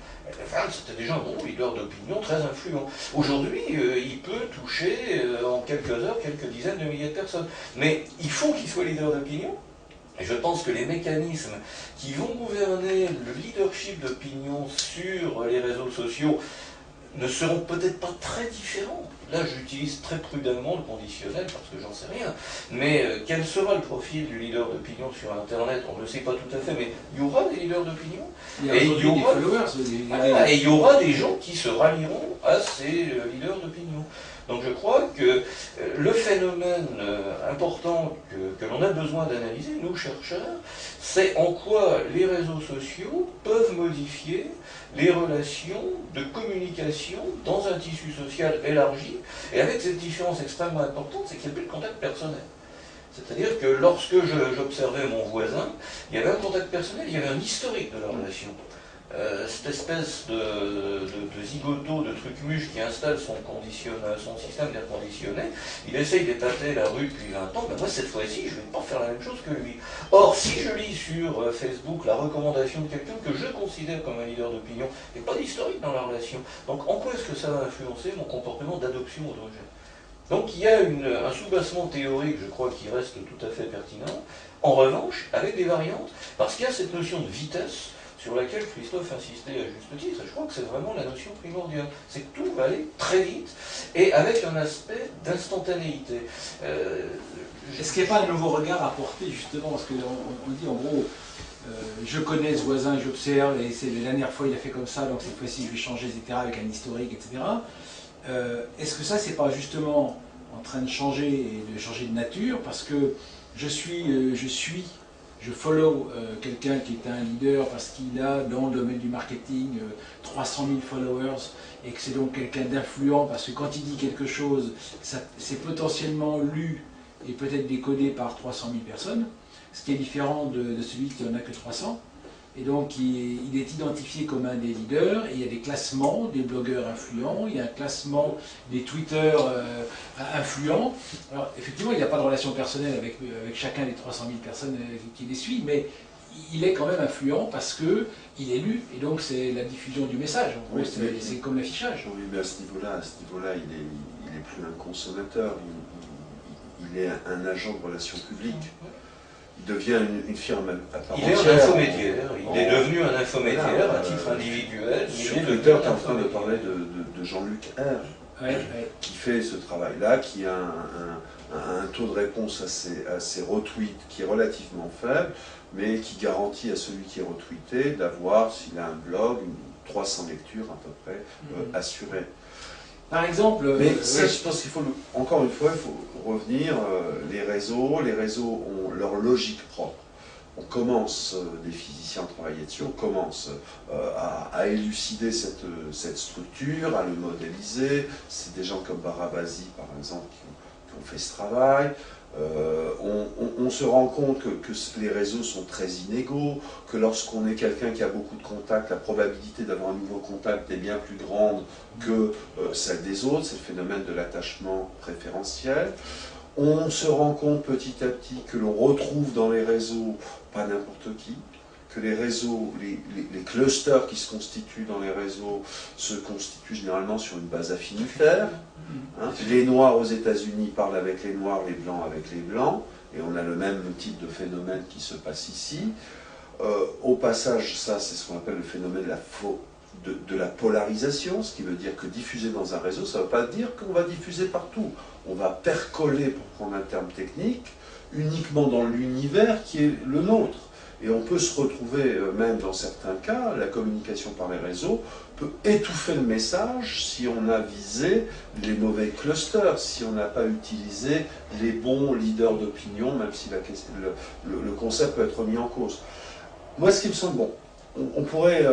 C'était déjà un bon leader d'opinion très influent. Aujourd'hui, il peut toucher en quelques heures quelques dizaines de milliers de personnes. Mais il faut qu'il soit leader d'opinion. Et je pense que les mécanismes qui vont gouverner le leadership d'opinion sur les réseaux sociaux ne seront peut-être pas très différents. Là, j'utilise très prudemment le conditionnel parce que j'en sais rien. Mais quel sera le profil du leader d'opinion sur Internet? On ne le sait pas tout à fait, mais il y aura des leaders d'opinion. Et il y aura des gens qui se rallieront à ces leaders d'opinion. Donc je crois que le phénomène important que l'on a besoin d'analyser, nous chercheurs, c'est en quoi les réseaux sociaux peuvent modifier les relations de communication dans un tissu social élargi, et avec cette différence extrêmement importante, c'est qu'il n'y a plus de contact personnel. C'est-à-dire que lorsque j'observais mon voisin, il y avait un contact personnel, il y avait un historique de la relation. Cette espèce de zigoto, de truc muche qui installe son système d'air conditionné, il essaye d'épater la rue depuis 20 ans, ben moi cette fois-ci je ne vais pas faire la même chose que lui. Or si je lis sur Facebook la recommandation de quelqu'un que je considère comme un leader d'opinion, il n'y a pas d'historique dans la relation. Donc en quoi est-ce que ça va influencer mon comportement d'adoption ou de rejet? Donc il y a un soubassement théorique, je crois, qui reste tout à fait pertinent, en revanche, avec des variantes, parce qu'il y a cette notion de vitesse, sur laquelle Christophe insistait à juste titre, et je crois que c'est vraiment la notion primordiale. C'est que tout va aller très vite, et avec un aspect d'instantanéité. Est-ce qu'il n'y a pas un nouveau regard à porter, justement, parce qu'on dit en gros, je connais ce voisin, j'observe, et c'est la dernière fois il a fait comme ça, donc cette fois-ci je vais changer, etc., avec un historique, etc. Est-ce que ça, c'est pas justement en train de changer, et de changer de nature, parce que je follow quelqu'un qui est un leader parce qu'il a dans le domaine du marketing 300 000 followers et que c'est donc quelqu'un d'influent parce que quand il dit quelque chose, c'est potentiellement lu et peut-être décodé par 300 000 personnes, ce qui est différent de celui qui n'en a que 300. Et donc il est identifié comme un des leaders, et il y a des classements des blogueurs influents, il y a un classement des tweeters influents. Alors effectivement, il n'y a pas de relation personnelle avec chacun des 300 000 personnes qui les suivent, mais il est quand même influent parce qu'il est lu, et donc c'est la diffusion du message. En gros, c'est comme l'affichage. Oui, mais à ce niveau-là, il est plus un consommateur, il est un agent de relations publiques. Il devient une firme à part entière. Il est un infomédiaire, il est devenu un infomédiaire à titre individuel. Sur Twitter, tu es en train de parler de Jean-Luc R, qui fait ce travail-là, qui a un taux de réponse à ses retweets qui est relativement faible, mais qui garantit à celui qui est retweeté d'avoir, s'il a un blog, 300 lectures à peu près assurées. Par exemple... Mais ça, je pense qu'il faut, encore une fois, il faut revenir, les réseaux ont leur logique propre. On commence, des physiciens travaillaient dessus, on commence à élucider cette structure, à le modéliser. C'est des gens comme Barabasi, par exemple, qui ont fait ce travail. On se rend compte que les réseaux sont très inégaux, que lorsqu'on est quelqu'un qui a beaucoup de contacts, la probabilité d'avoir un nouveau contact est bien plus grande que celle des autres, c'est le phénomène de l'attachement préférentiel. On se rend compte petit à petit que l'on retrouve dans les réseaux pas n'importe qui, que les réseaux, les clusters qui se constituent dans les réseaux se constituent généralement sur une base affinitaire. Hein. Les Noirs aux États-Unis parlent avec les Noirs, les Blancs avec les Blancs, et on a le même type de phénomène qui se passe ici. Au passage, ça c'est ce qu'on appelle le phénomène de la polarisation, ce qui veut dire que diffuser dans un réseau, ça ne veut pas dire qu'on va diffuser partout. On va percoler, pour prendre un terme technique, uniquement dans l'univers qui est le nôtre. Et on peut se retrouver, même dans certains cas, la communication par les réseaux peut étouffer le message si on a visé les mauvais clusters, si on n'a pas utilisé les bons leaders d'opinion, même si le concept peut être mis en cause. Moi, ce qui me semble bon, on pourrait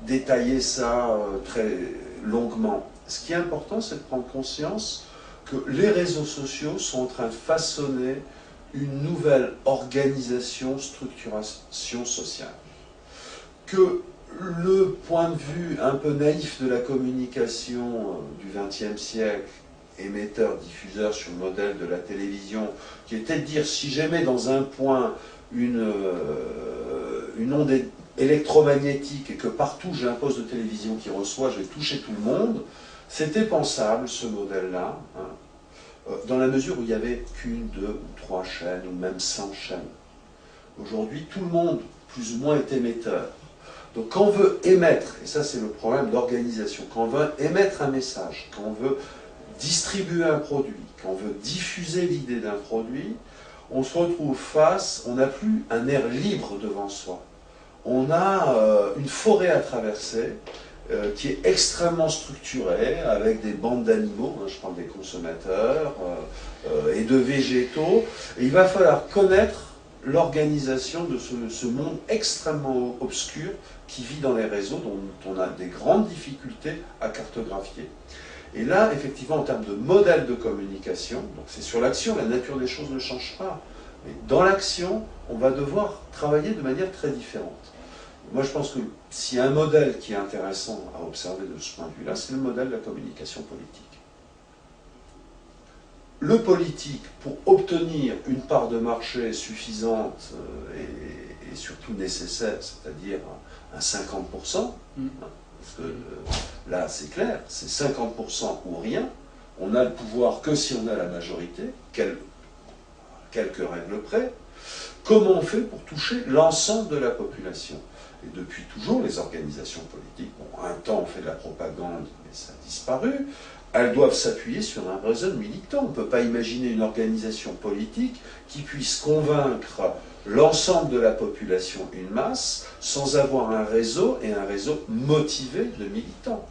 détailler ça très longuement. Ce qui est important, c'est de prendre conscience que les réseaux sociaux sont en train de façonner une nouvelle organisation, structuration sociale. Que le point de vue un peu naïf de la communication du XXe siècle, émetteur-diffuseur sur le modèle de la télévision, qui était de dire si j'émets dans un point une onde électromagnétique et que partout j'ai un poste de télévision qui reçoit, je vais toucher tout le monde, c'était pensable ce modèle-là, hein, dans la mesure où il n'y avait qu'une, 2 ou 3 chaînes, ou même 100 chaînes. Aujourd'hui, tout le monde, plus ou moins, est émetteur. Donc quand on veut émettre, et ça c'est le problème d'organisation, quand on veut émettre un message, quand on veut distribuer un produit, quand on veut diffuser l'idée d'un produit, on se retrouve face, on n'a plus un air libre devant soi. On a une forêt à traverser qui est extrêmement structurée, avec des bandes d'animaux, hein, je parle des consommateurs, et de végétaux. Et il va falloir connaître l'organisation de ce monde extrêmement obscur qui vit dans les réseaux, dont on a des grandes difficultés à cartographier. Et là, effectivement, en termes de modèle de communication, donc c'est sur l'action, la nature des choses ne change pas. Mais dans l'action, on va devoir travailler de manière très différente. Moi, je pense que s'il y a un modèle qui est intéressant à observer de ce point de vue-là, c'est le modèle de la communication politique. Le politique, pour obtenir une part de marché suffisante et surtout nécessaire, c'est-à-dire un 50%, hein, parce que là c'est clair, c'est 50% ou rien, on n'a le pouvoir que si on a la majorité, quelques règles près. Comment on fait pour toucher l'ensemble de la population? Et depuis toujours, les organisations politiques, bon, un temps on fait de la propagande, mais ça a disparu, elles doivent s'appuyer sur un réseau de militants. On ne peut pas imaginer une organisation politique qui puisse convaincre l'ensemble de la population, une masse, sans avoir un réseau, et un réseau motivé de militants.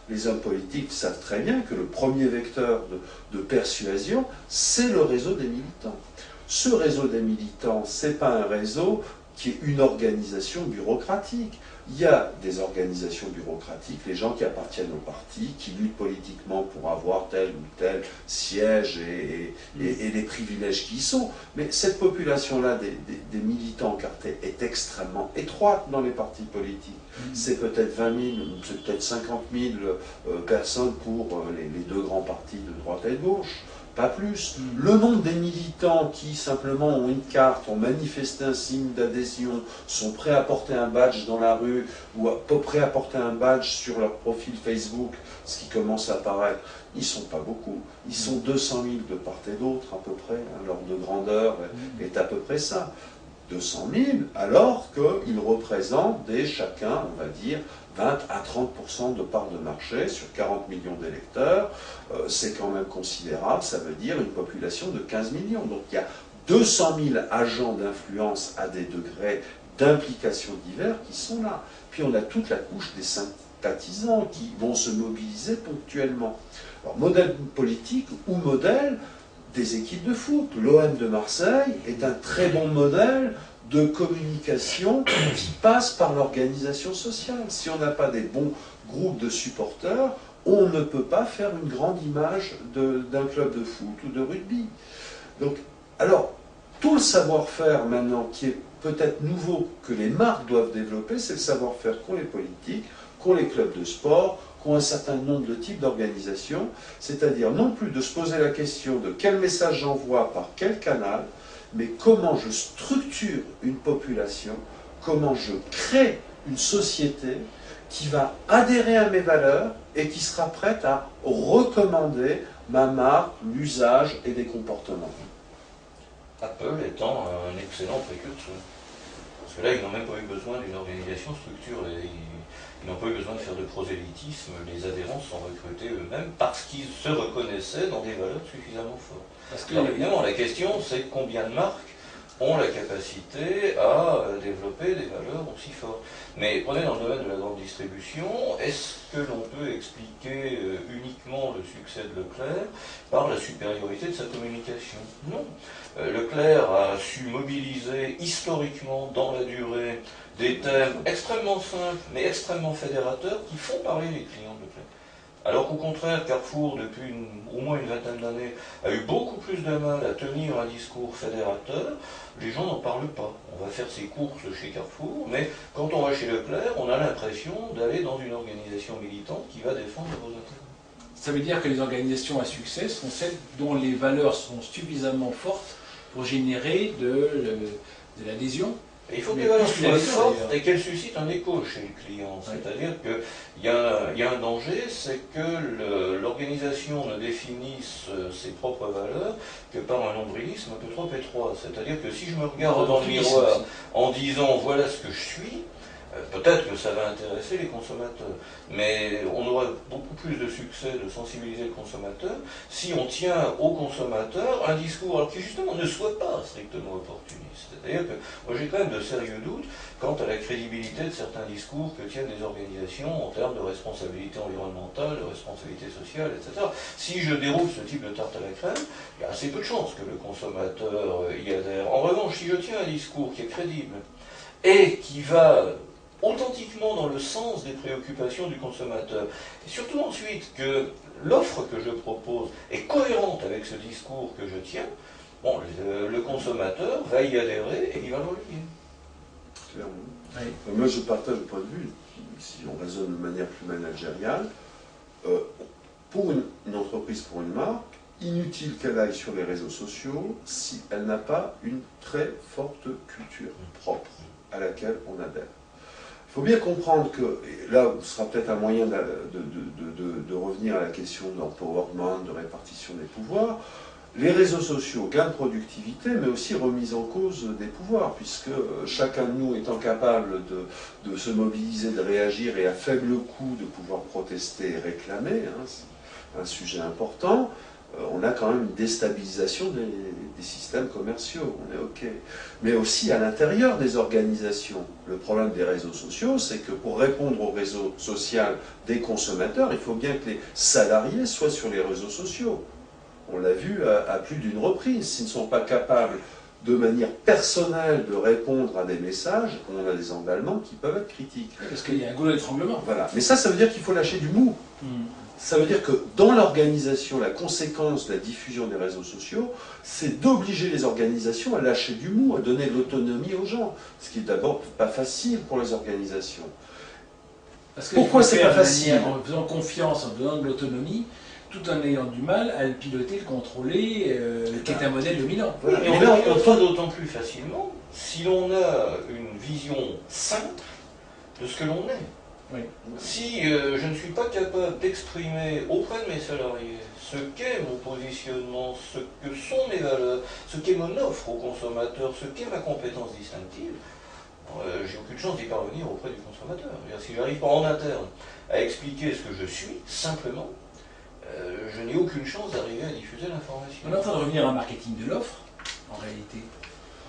Les hommes politiques savent très bien que le premier vecteur de persuasion, c'est le réseau des militants. Ce réseau des militants, ce n'est pas un réseau qui est une organisation bureaucratique. Il y a des organisations bureaucratiques, les gens qui appartiennent au parti, qui luttent politiquement pour avoir tel ou tel siège et les privilèges qui y sont. Mais cette population-là des militants encartés est extrêmement étroite dans les partis politiques. C'est peut-être 20 000, c'est peut-être 50 000 personnes pour les deux grands partis de droite et de gauche. Pas plus. Le nombre des militants qui simplement ont une carte, ont manifesté un signe d'adhésion, sont prêts à porter un badge dans la rue ou prêts à porter un badge sur leur profil Facebook, ce qui commence à apparaître, ils ne sont pas beaucoup. Ils sont 200 000 de part et d'autre à peu près. Hein, l'ordre de grandeur est à peu près ça. 200 000, alors qu'ils représentent chacun, on va dire, 20 à 30% de part de marché sur 40 millions d'électeurs. C'est quand même considérable, ça veut dire une population de 15 millions. Donc il y a 200 000 agents d'influence à des degrés d'implication divers qui sont là. Puis on a toute la couche des sympathisants qui vont se mobiliser ponctuellement. Alors modèle politique ou modèle des équipes de foot. L'OM de Marseille est un très bon modèle de communication qui passe par l'organisation sociale. Si on n'a pas des bons groupes de supporters, on ne peut pas faire une grande image d'un club de foot ou de rugby. Donc, alors, tout le savoir-faire maintenant qui est peut-être nouveau, que les marques doivent développer, c'est le savoir-faire qu'ont les politiques, qu'ont les clubs de sport, qui ont un certain nombre de types d'organisation, c'est-à-dire non plus de se poser la question de quel message j'envoie par quel canal, mais comment je structure une population, comment je crée une société qui va adhérer à mes valeurs et qui sera prête à recommander ma marque, l'usage et des comportements. Apple étant un excellent précurseur. Parce que là, ils n'ont même pas eu besoin d'une organisation structurée. Ils n'ont pas eu besoin de faire de prosélytisme. Les adhérents sont recrutés eux-mêmes parce qu'ils se reconnaissaient dans des valeurs suffisamment fortes. Parce que, alors, évidemment, la question, c'est combien de marques ont la capacité à développer des valeurs aussi fortes. Mais prenez dans le domaine de la grande distribution, est-ce que l'on peut expliquer uniquement le succès de Leclerc par la supériorité de sa communication? Non. Leclerc a su mobiliser historiquement dans la durée des thèmes extrêmement simples mais extrêmement fédérateurs qui font parler les clients de Leclerc. Alors qu'au contraire, Carrefour, depuis au moins une vingtaine d'années, a eu beaucoup plus de mal à tenir un discours fédérateur. Les gens n'en parlent pas. On va faire ses courses chez Carrefour, mais quand on va chez Leclerc, on a l'impression d'aller dans une organisation militante qui va défendre vos intérêts. Ça veut dire que les organisations à succès sont celles dont les valeurs sont suffisamment fortes pour générer de l'adhésion. Et il faut que les valeurs soient fortes et qu'elles suscitent un écho chez le client. C'est-à-dire qu'il y a un danger, c'est que l'organisation ne définisse ses propres valeurs que par un nombrilisme un peu trop étroit. C'est-à-dire que si je me regarde dans le miroir en disant « voilà ce que je suis », peut-être que ça va intéresser les consommateurs, mais on aura beaucoup plus de succès de sensibiliser le consommateur si on tient au consommateur un discours qui justement ne soit pas strictement opportuniste. C'est-à-dire que moi j'ai quand même de sérieux doutes quant à la crédibilité de certains discours que tiennent les organisations en termes de responsabilité environnementale, de responsabilité sociale, etc. Si je déroule ce type de tarte à la crème, il y a assez peu de chances que le consommateur y adhère. En revanche, si je tiens un discours qui est crédible et qui va authentiquement dans le sens des préoccupations du consommateur, et surtout ensuite que l'offre que je propose est cohérente avec ce discours que je tiens, bon, le consommateur va y adhérer et il va le relier. Clairement. Oui. Moi je partage le point de vue, si on raisonne de manière plus managériale, pour une entreprise, pour une marque, inutile qu'elle aille sur les réseaux sociaux si elle n'a pas une très forte culture propre à laquelle on adhère. Il faut bien comprendre que, et là ce sera peut-être un moyen de revenir à la question d'empowerment, de répartition des pouvoirs, les réseaux sociaux, gain de productivité, mais aussi remise en cause des pouvoirs, puisque chacun de nous étant capable de se mobiliser, de réagir et à faible coût de pouvoir protester et réclamer, hein, c'est un sujet important, on a quand même une déstabilisation des systèmes commerciaux, on est OK. Mais aussi à l'intérieur des organisations. Le problème des réseaux sociaux, c'est que pour répondre au réseau social des consommateurs, il faut bien que les salariés soient sur les réseaux sociaux. On l'a vu à plus d'une reprise. S'ils ne sont pas capables de manière personnelle de répondre à des messages, on a des emballements qui peuvent être critiques. Parce qu'il y a un goulot d'étranglement. Voilà. Mais ça veut dire qu'il faut lâcher du mou. Ça veut dire que dans l'organisation, la conséquence de la diffusion des réseaux sociaux, c'est d'obliger les organisations à lâcher du mou, à donner de l'autonomie aux gens. Ce qui est d'abord pas facile pour les organisations. Parce que pourquoi c'est pas facile? En faisant confiance, en donnant de l'autonomie, tout en ayant du mal à le piloter, le contrôler, qui est un modèle dominant. Voilà, mais on le pilote d'autant plus facilement si l'on a une vision simple de ce que l'on est. Oui. Si je ne suis pas capable d'exprimer auprès de mes salariés ce qu'est mon positionnement, ce que sont mes valeurs, ce qu'est mon offre au consommateur, ce qu'est ma compétence distinctive, j'ai aucune chance d'y parvenir auprès du consommateur. Si j'arrive pas en interne à expliquer ce que je suis, simplement, je n'ai aucune chance d'arriver à diffuser l'information. On est en train de revenir à un marketing de l'offre, en réalité,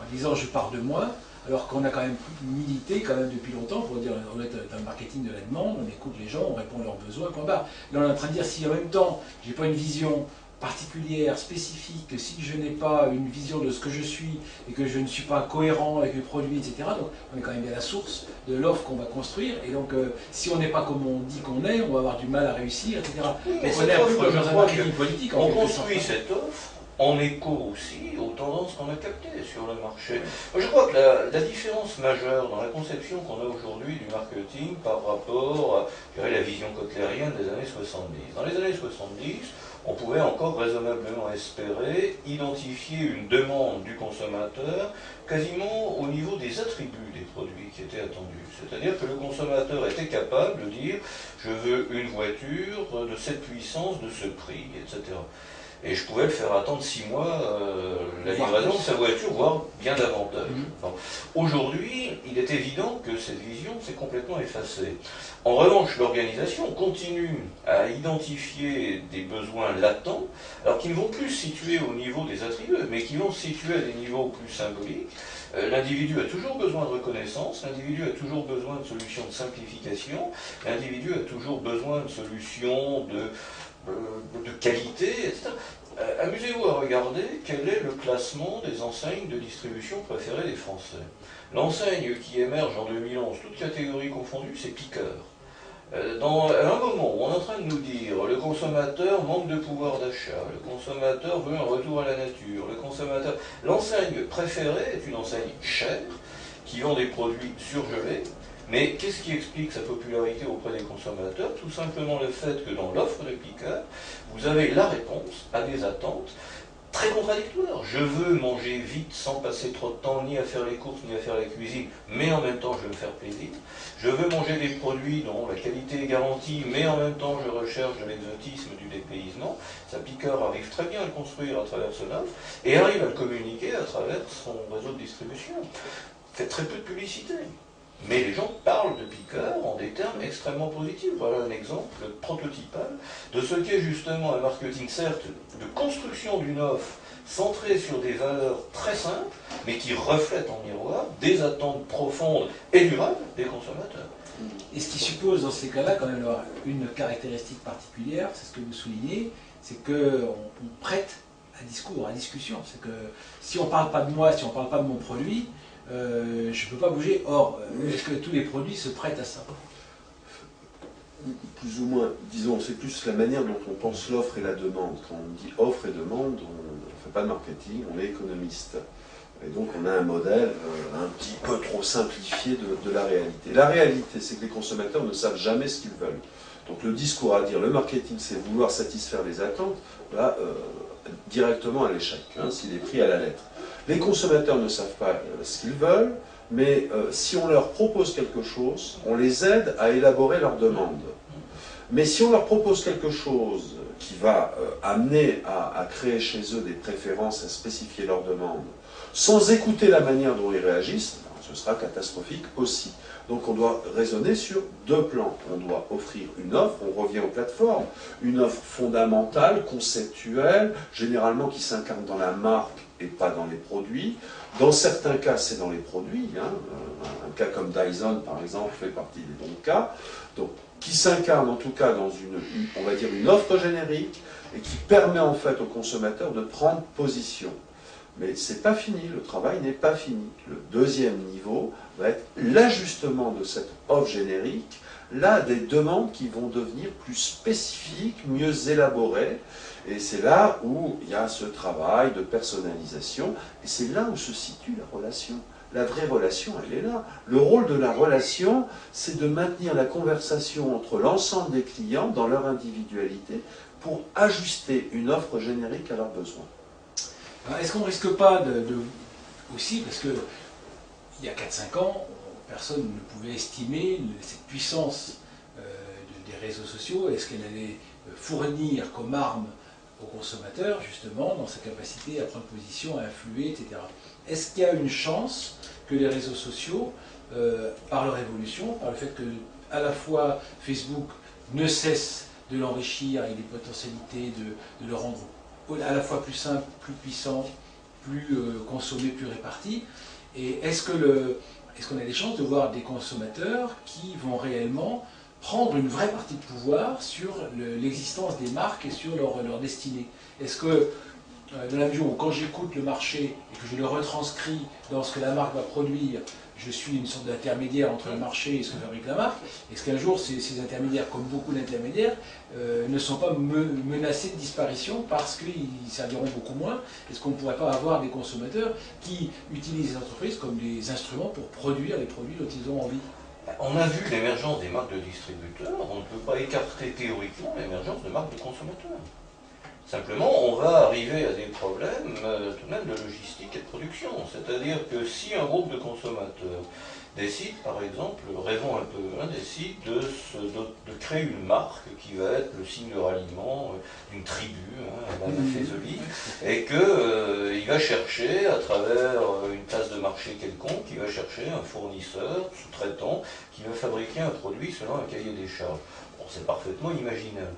en disant je pars de moi, alors qu'on a quand même milité quand même depuis longtemps pour dire on est dans le marketing de la demande, on écoute les gens, on répond à leurs besoins, point barre. Là on est en train de dire si en même temps j'ai pas une vision particulière, spécifique, si je n'ai pas une vision de ce que je suis et que je ne suis pas cohérent avec mes produits, etc. Donc on est quand même à la source de l'offre qu'on va construire et donc si on n'est pas comme on dit qu'on est, on va avoir du mal à réussir, etc. Oui, mais donc on est un peu dans un marketing politique. On construit cette offre, en écho aussi aux tendances qu'on a captées sur le marché. Moi, je crois que la différence majeure dans la conception qu'on a aujourd'hui du marketing par rapport à, je dirais, la vision cotlérienne des années 70. Dans les années 70, on pouvait encore raisonnablement espérer identifier une demande du consommateur quasiment au niveau des attributs des produits qui étaient attendus. C'est-à-dire que le consommateur était capable de dire « je veux une voiture de cette puissance, de ce prix, etc. » Et je pouvais le faire attendre 6 mois la livraison de sa voiture, voire bien davantage. Enfin, aujourd'hui, il est évident que cette vision s'est complètement effacée. En revanche, l'organisation continue à identifier des besoins latents, alors qui ne vont plus se situer au niveau des attributs, mais qui vont se situer à des niveaux plus symboliques. L'individu a toujours besoin de reconnaissance, l'individu a toujours besoin de solutions de simplification, l'individu a toujours besoin de solutions de qualité, etc. Amusez-vous à regarder quel est le classement des enseignes de distribution préférées des Français. L'enseigne qui émerge en 2011, toutes catégories confondues, c'est Piqueur. À un moment où on est en train de nous dire le consommateur manque de pouvoir d'achat, le consommateur veut un retour à la nature, l'enseigne préférée est une enseigne chère qui vend des produits surgelés. Mais qu'est-ce qui explique sa popularité auprès des consommateurs? Tout simplement le fait que dans l'offre de Piqueur, vous avez la réponse à des attentes très contradictoires. Je veux manger vite sans passer trop de temps ni à faire les courses ni à faire la cuisine, mais en même temps je veux me faire plaisir. Je veux manger des produits dont la qualité est garantie, mais en même temps je recherche de l'exotisme, du dépaysement. Ça, Piqueur arrive très bien à le construire à travers son offre et arrive à le communiquer à travers son réseau de distribution. Il fait très peu de publicité. Mais les gens parlent de Piqueur en des termes extrêmement positifs. Voilà un exemple prototypal de ce qu'est justement un marketing, certes, de construction d'une offre centrée sur des valeurs très simples, mais qui reflètent en miroir des attentes profondes et durables des consommateurs. Et ce qui suppose dans ces cas-là quand même une caractéristique particulière, c'est ce que vous soulignez, c'est qu'on prête à discours, à discussion. C'est que si on ne parle pas de moi, si on ne parle pas de mon produit, je ne peux pas bouger. Or, est-ce que tous les produits se prêtent à ça? Plus ou moins, disons, c'est plus la manière dont on pense l'offre et la demande. Quand on dit offre et demande, on ne fait pas de marketing, on est économiste. Et donc on a un modèle un petit peu trop simplifié de la réalité. La réalité, c'est que les consommateurs ne savent jamais ce qu'ils veulent. Donc le discours à dire le marketing, c'est vouloir satisfaire les attentes, va directement à l'échec, s'il est pris à la lettre. Les consommateurs ne savent pas ce qu'ils veulent, mais si on leur propose quelque chose, on les aide à élaborer leurs demandes. Mais si on leur propose quelque chose qui va amener à créer chez eux des préférences, à spécifier leurs demandes, sans écouter la manière dont ils réagissent, ce sera catastrophique aussi. Donc on doit raisonner sur deux plans. On doit offrir une offre, on revient aux plateformes, une offre fondamentale, conceptuelle, généralement qui s'incarne dans la marque et pas dans les produits. Dans certains cas, c'est dans les produits. Un cas comme Dyson, par exemple, fait partie des bons cas. Donc, qui s'incarne en tout cas dans on va dire une offre générique et qui permet en fait au consommateur de prendre position. Mais ce n'est pas fini, le travail n'est pas fini. Le deuxième niveau va être l'ajustement de cette offre générique, là des demandes qui vont devenir plus spécifiques, mieux élaborées. Et c'est là où il y a ce travail de personnalisation, et c'est là où se situe la relation. La vraie relation, elle est là. Le rôle de la relation, c'est de maintenir la conversation entre l'ensemble des clients dans leur individualité pour ajuster une offre générique à leurs besoins. Est-ce qu'on ne risque pas aussi, parce qu'il y a 4-5 ans, personne ne pouvait estimer cette puissance des réseaux sociaux, est-ce qu'elle allait fournir comme arme au consommateur, justement, dans sa capacité à prendre position, à influer, etc. Est-ce qu'il y a une chance que les réseaux sociaux, par leur évolution, par le fait que à la fois Facebook ne cesse de l'enrichir avec des potentialités de le rendre à la fois plus simple, plus puissant, plus consommé, plus réparti, et est-ce qu'on a des chances de voir des consommateurs qui vont réellement prendre une vraie partie de pouvoir sur l'existence des marques et sur leur destinée? Est-ce que dans la mesure où quand j'écoute le marché et que je le retranscris dans ce que la marque va produire, je suis une sorte d'intermédiaire entre le marché et ce que fabrique la marque. Est-ce qu'un jour, ces intermédiaires, comme beaucoup d'intermédiaires, ne sont pas menacés de disparition parce qu'ils serviront beaucoup moins? Est-ce qu'on ne pourrait pas avoir des consommateurs qui utilisent les entreprises comme des instruments pour produire les produits dont ils ont envie? On a vu l'émergence des marques de distributeurs, on ne peut pas écarter théoriquement l'émergence de marques de consommateurs. Simplement, on va arriver à des problèmes tout de même de logistique et de production. C'est-à-dire que si un groupe de consommateurs décide, par exemple, rêvons un peu, décide de créer une marque qui va être le signe de ralliement d'une tribu, la Fézolie, et qu'il va chercher, à travers une place de marché quelconque, il va chercher un fournisseur, sous-traitant, qui va fabriquer un produit selon un cahier des charges. Bon, c'est parfaitement imaginable.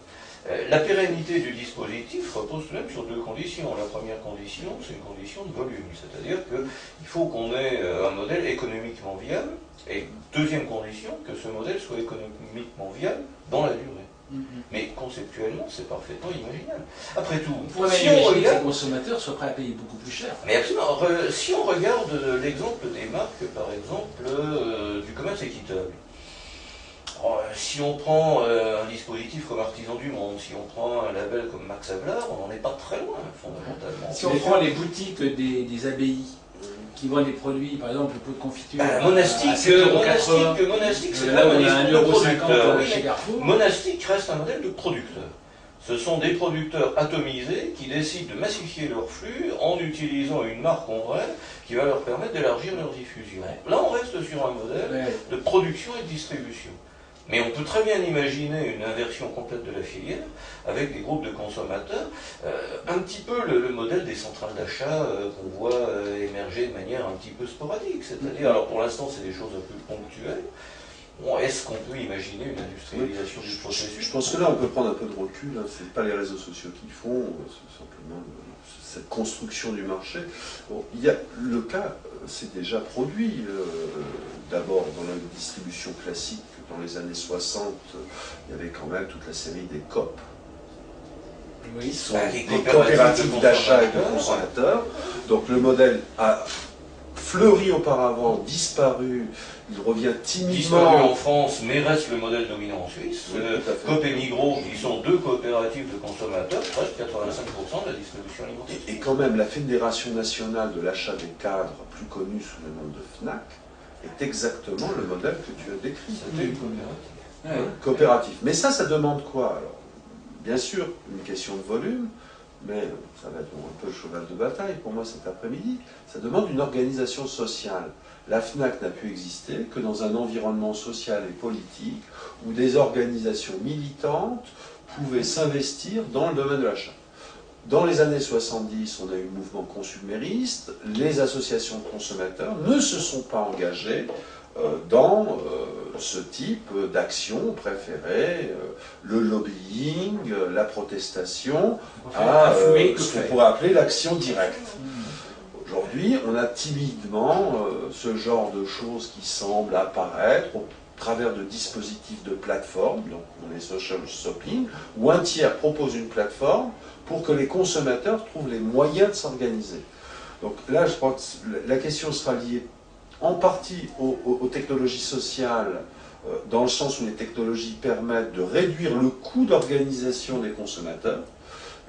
La pérennité du dispositif repose tout de même sur deux conditions. La première condition, c'est une condition de volume, c'est-à-dire qu'il faut qu'on ait un modèle économiquement viable, et deuxième condition, que ce modèle soit économiquement viable dans la durée. Mais conceptuellement, c'est parfaitement imaginable. Après tout, si on regarde, que les consommateurs soient prêts à payer beaucoup plus cher. Mais absolument. Si on regarde l'exemple des marques, par exemple, du commerce équitable, si on prend un dispositif comme Artisans du Monde, si on prend un label comme Max Havelaar, on n'en est pas très loin, fondamentalement. Si on prend les boutiques des abbayes qui vendent des produits, par exemple le pot de confiture, Monastique, c'est là on a 1,50 € chez Carrefour. Monastique reste un modèle de producteur. Ce sont des producteurs atomisés qui décident de massifier leur flux en utilisant une marque en vrai qui va leur permettre d'élargir leur diffusion. Là, on reste sur un modèle de production et de distribution. Mais on peut très bien imaginer une inversion complète de la filière avec des groupes de consommateurs, un petit peu le modèle des centrales d'achat qu'on voit émerger de manière un petit peu sporadique. C'est-à-dire, alors pour l'instant c'est des choses un peu ponctuelles. Bon, est-ce qu'on peut imaginer une industrialisation du processus? Je pense que là on peut prendre un peu de recul, ce n'est pas les réseaux sociaux qui le font, c'est simplement cette construction du marché. Bon, le cas s'est déjà produit, d'abord dans la distribution classique, dans les années 60, il y avait quand même toute la série des COP, qui sont des coopératives d'achat et de consommateurs. Donc le modèle a fleuri auparavant, disparu, il revient timidement. Disparu en France, mais reste le modèle dominant en Suisse. Coop et Migros, qui sont deux coopératives de consommateurs, presque 85% de la distribution alimentaire. Et quand même, la Fédération nationale de l'achat des cadres, plus connue sous le nom de FNAC, est exactement le modèle que tu as décrit. C'était une coopérative. Coopérative. Mais ça demande quoi alors? Bien sûr, une question de volume, mais ça va être un peu le cheval de bataille pour moi cet après-midi. Ça demande une organisation sociale. La FNAC n'a pu exister que dans un environnement social et politique où des organisations militantes pouvaient s'investir dans le domaine de l'achat. Dans les années 70, on a eu le mouvement consumériste, les associations de consommateurs ne se sont pas engagées dans ce type d'action préférée, le lobbying, la protestation, à ce qu'on pourrait appeler l'action directe. Aujourd'hui, on a timidement ce genre de choses qui semblent apparaître au travers de dispositifs de plateforme, donc on est social shopping, où un tiers propose une plateforme pour que les consommateurs trouvent les moyens de s'organiser. Donc là, je crois que la question sera liée en partie aux technologies sociales, dans le sens où les technologies permettent de réduire le coût d'organisation des consommateurs,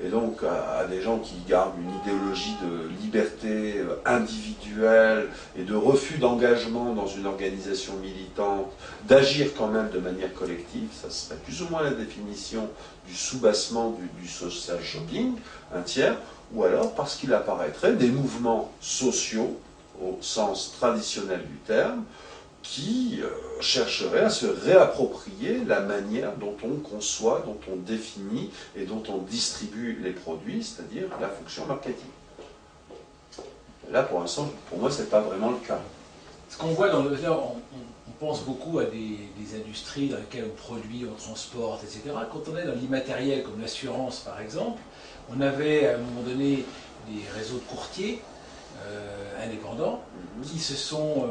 et donc à des gens qui gardent une idéologie de liberté individuelle et de refus d'engagement dans une organisation militante, d'agir quand même de manière collective. Ça serait plus ou moins la définition du soubassement du social shopping, un tiers, ou alors parce qu'il apparaîtrait des mouvements sociaux au sens traditionnel du terme, qui chercherait à se réapproprier la manière dont on conçoit, dont on définit et dont on distribue les produits, c'est-à-dire la fonction marketing. Là, pour l'instant, pour moi, ce n'est pas vraiment le cas. Ce qu'on voit dans le... On pense beaucoup à des industries dans lesquelles on produit, on transporte, etc. Quand on est dans l'immatériel, comme l'assurance par exemple, on avait à un moment donné des réseaux de courtiers indépendants qui se sont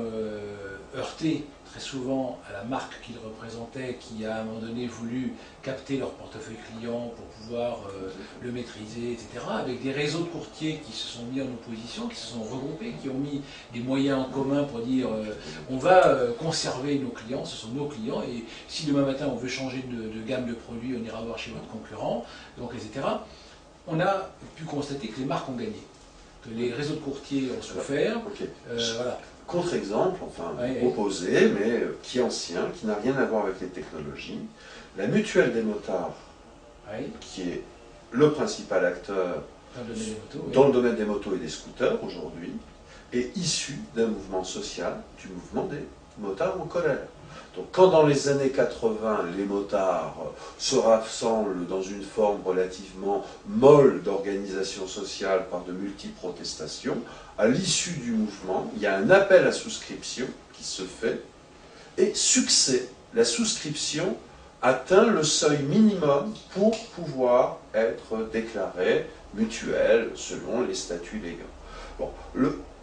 heurtés très souvent à la marque qu'ils représentaient, qui a à un moment donné voulu capter leur portefeuille client pour pouvoir le maîtriser, etc., avec des réseaux de courtiers qui se sont mis en opposition, qui se sont regroupés, qui ont mis des moyens en commun pour dire on va conserver nos clients, ce sont nos clients, et si demain matin on veut changer de gamme de produits, on ira voir chez votre concurrent, donc, etc. On a pu constater que les marques ont gagné, que les réseaux de courtiers ont souffert. Okay. Voilà. Contre-exemple, enfin opposé, mais qui est ancien, qui n'a rien à voir avec les technologies. La mutuelle des motards, qui est le principal acteur dans le domaine des motos et des scooters aujourd'hui, est issue d'un mouvement social, du mouvement des motards en colère. Donc quand dans les années 80, les motards se rassemblent dans une forme relativement molle d'organisation sociale par de multiples protestations, à l'issue du mouvement, il y a un appel à souscription qui se fait, et succès, la souscription atteint le seuil minimum pour pouvoir être déclarée mutuelle selon les statuts légaux. Bon,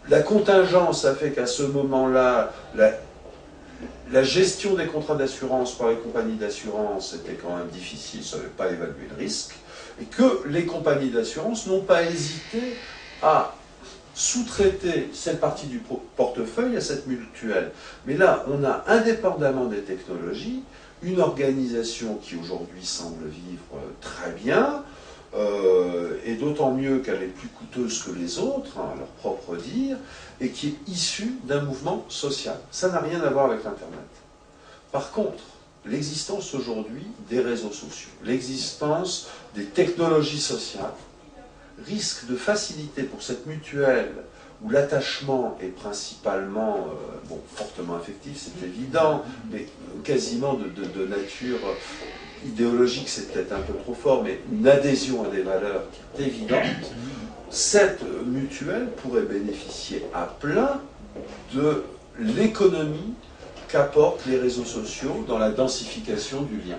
la contingence a fait qu'à ce moment-là, la gestion des contrats d'assurance par les compagnies d'assurance était quand même difficile, ils ne savaient pas évaluer le risque, et que les compagnies d'assurance n'ont pas hésité à sous-traiter cette partie du portefeuille à cette mutuelle. Mais là, on a, indépendamment des technologies, une organisation qui aujourd'hui semble vivre très bien, et d'autant mieux qu'elle est plus coûteuse que les autres, à leur propre dire, et qui est issue d'un mouvement social. Ça n'a rien à voir avec l'Internet. Par contre, l'existence aujourd'hui des réseaux sociaux, l'existence des technologies sociales, risque de faciliter pour cette mutuelle où l'attachement est principalement, fortement affectif, c'est évident, mais quasiment de nature idéologique, c'est peut-être un peu trop fort, mais une adhésion à des valeurs qui est évidente, cette mutuelle pourrait bénéficier à plein de l'économie qu'apportent les réseaux sociaux dans la densification du lien.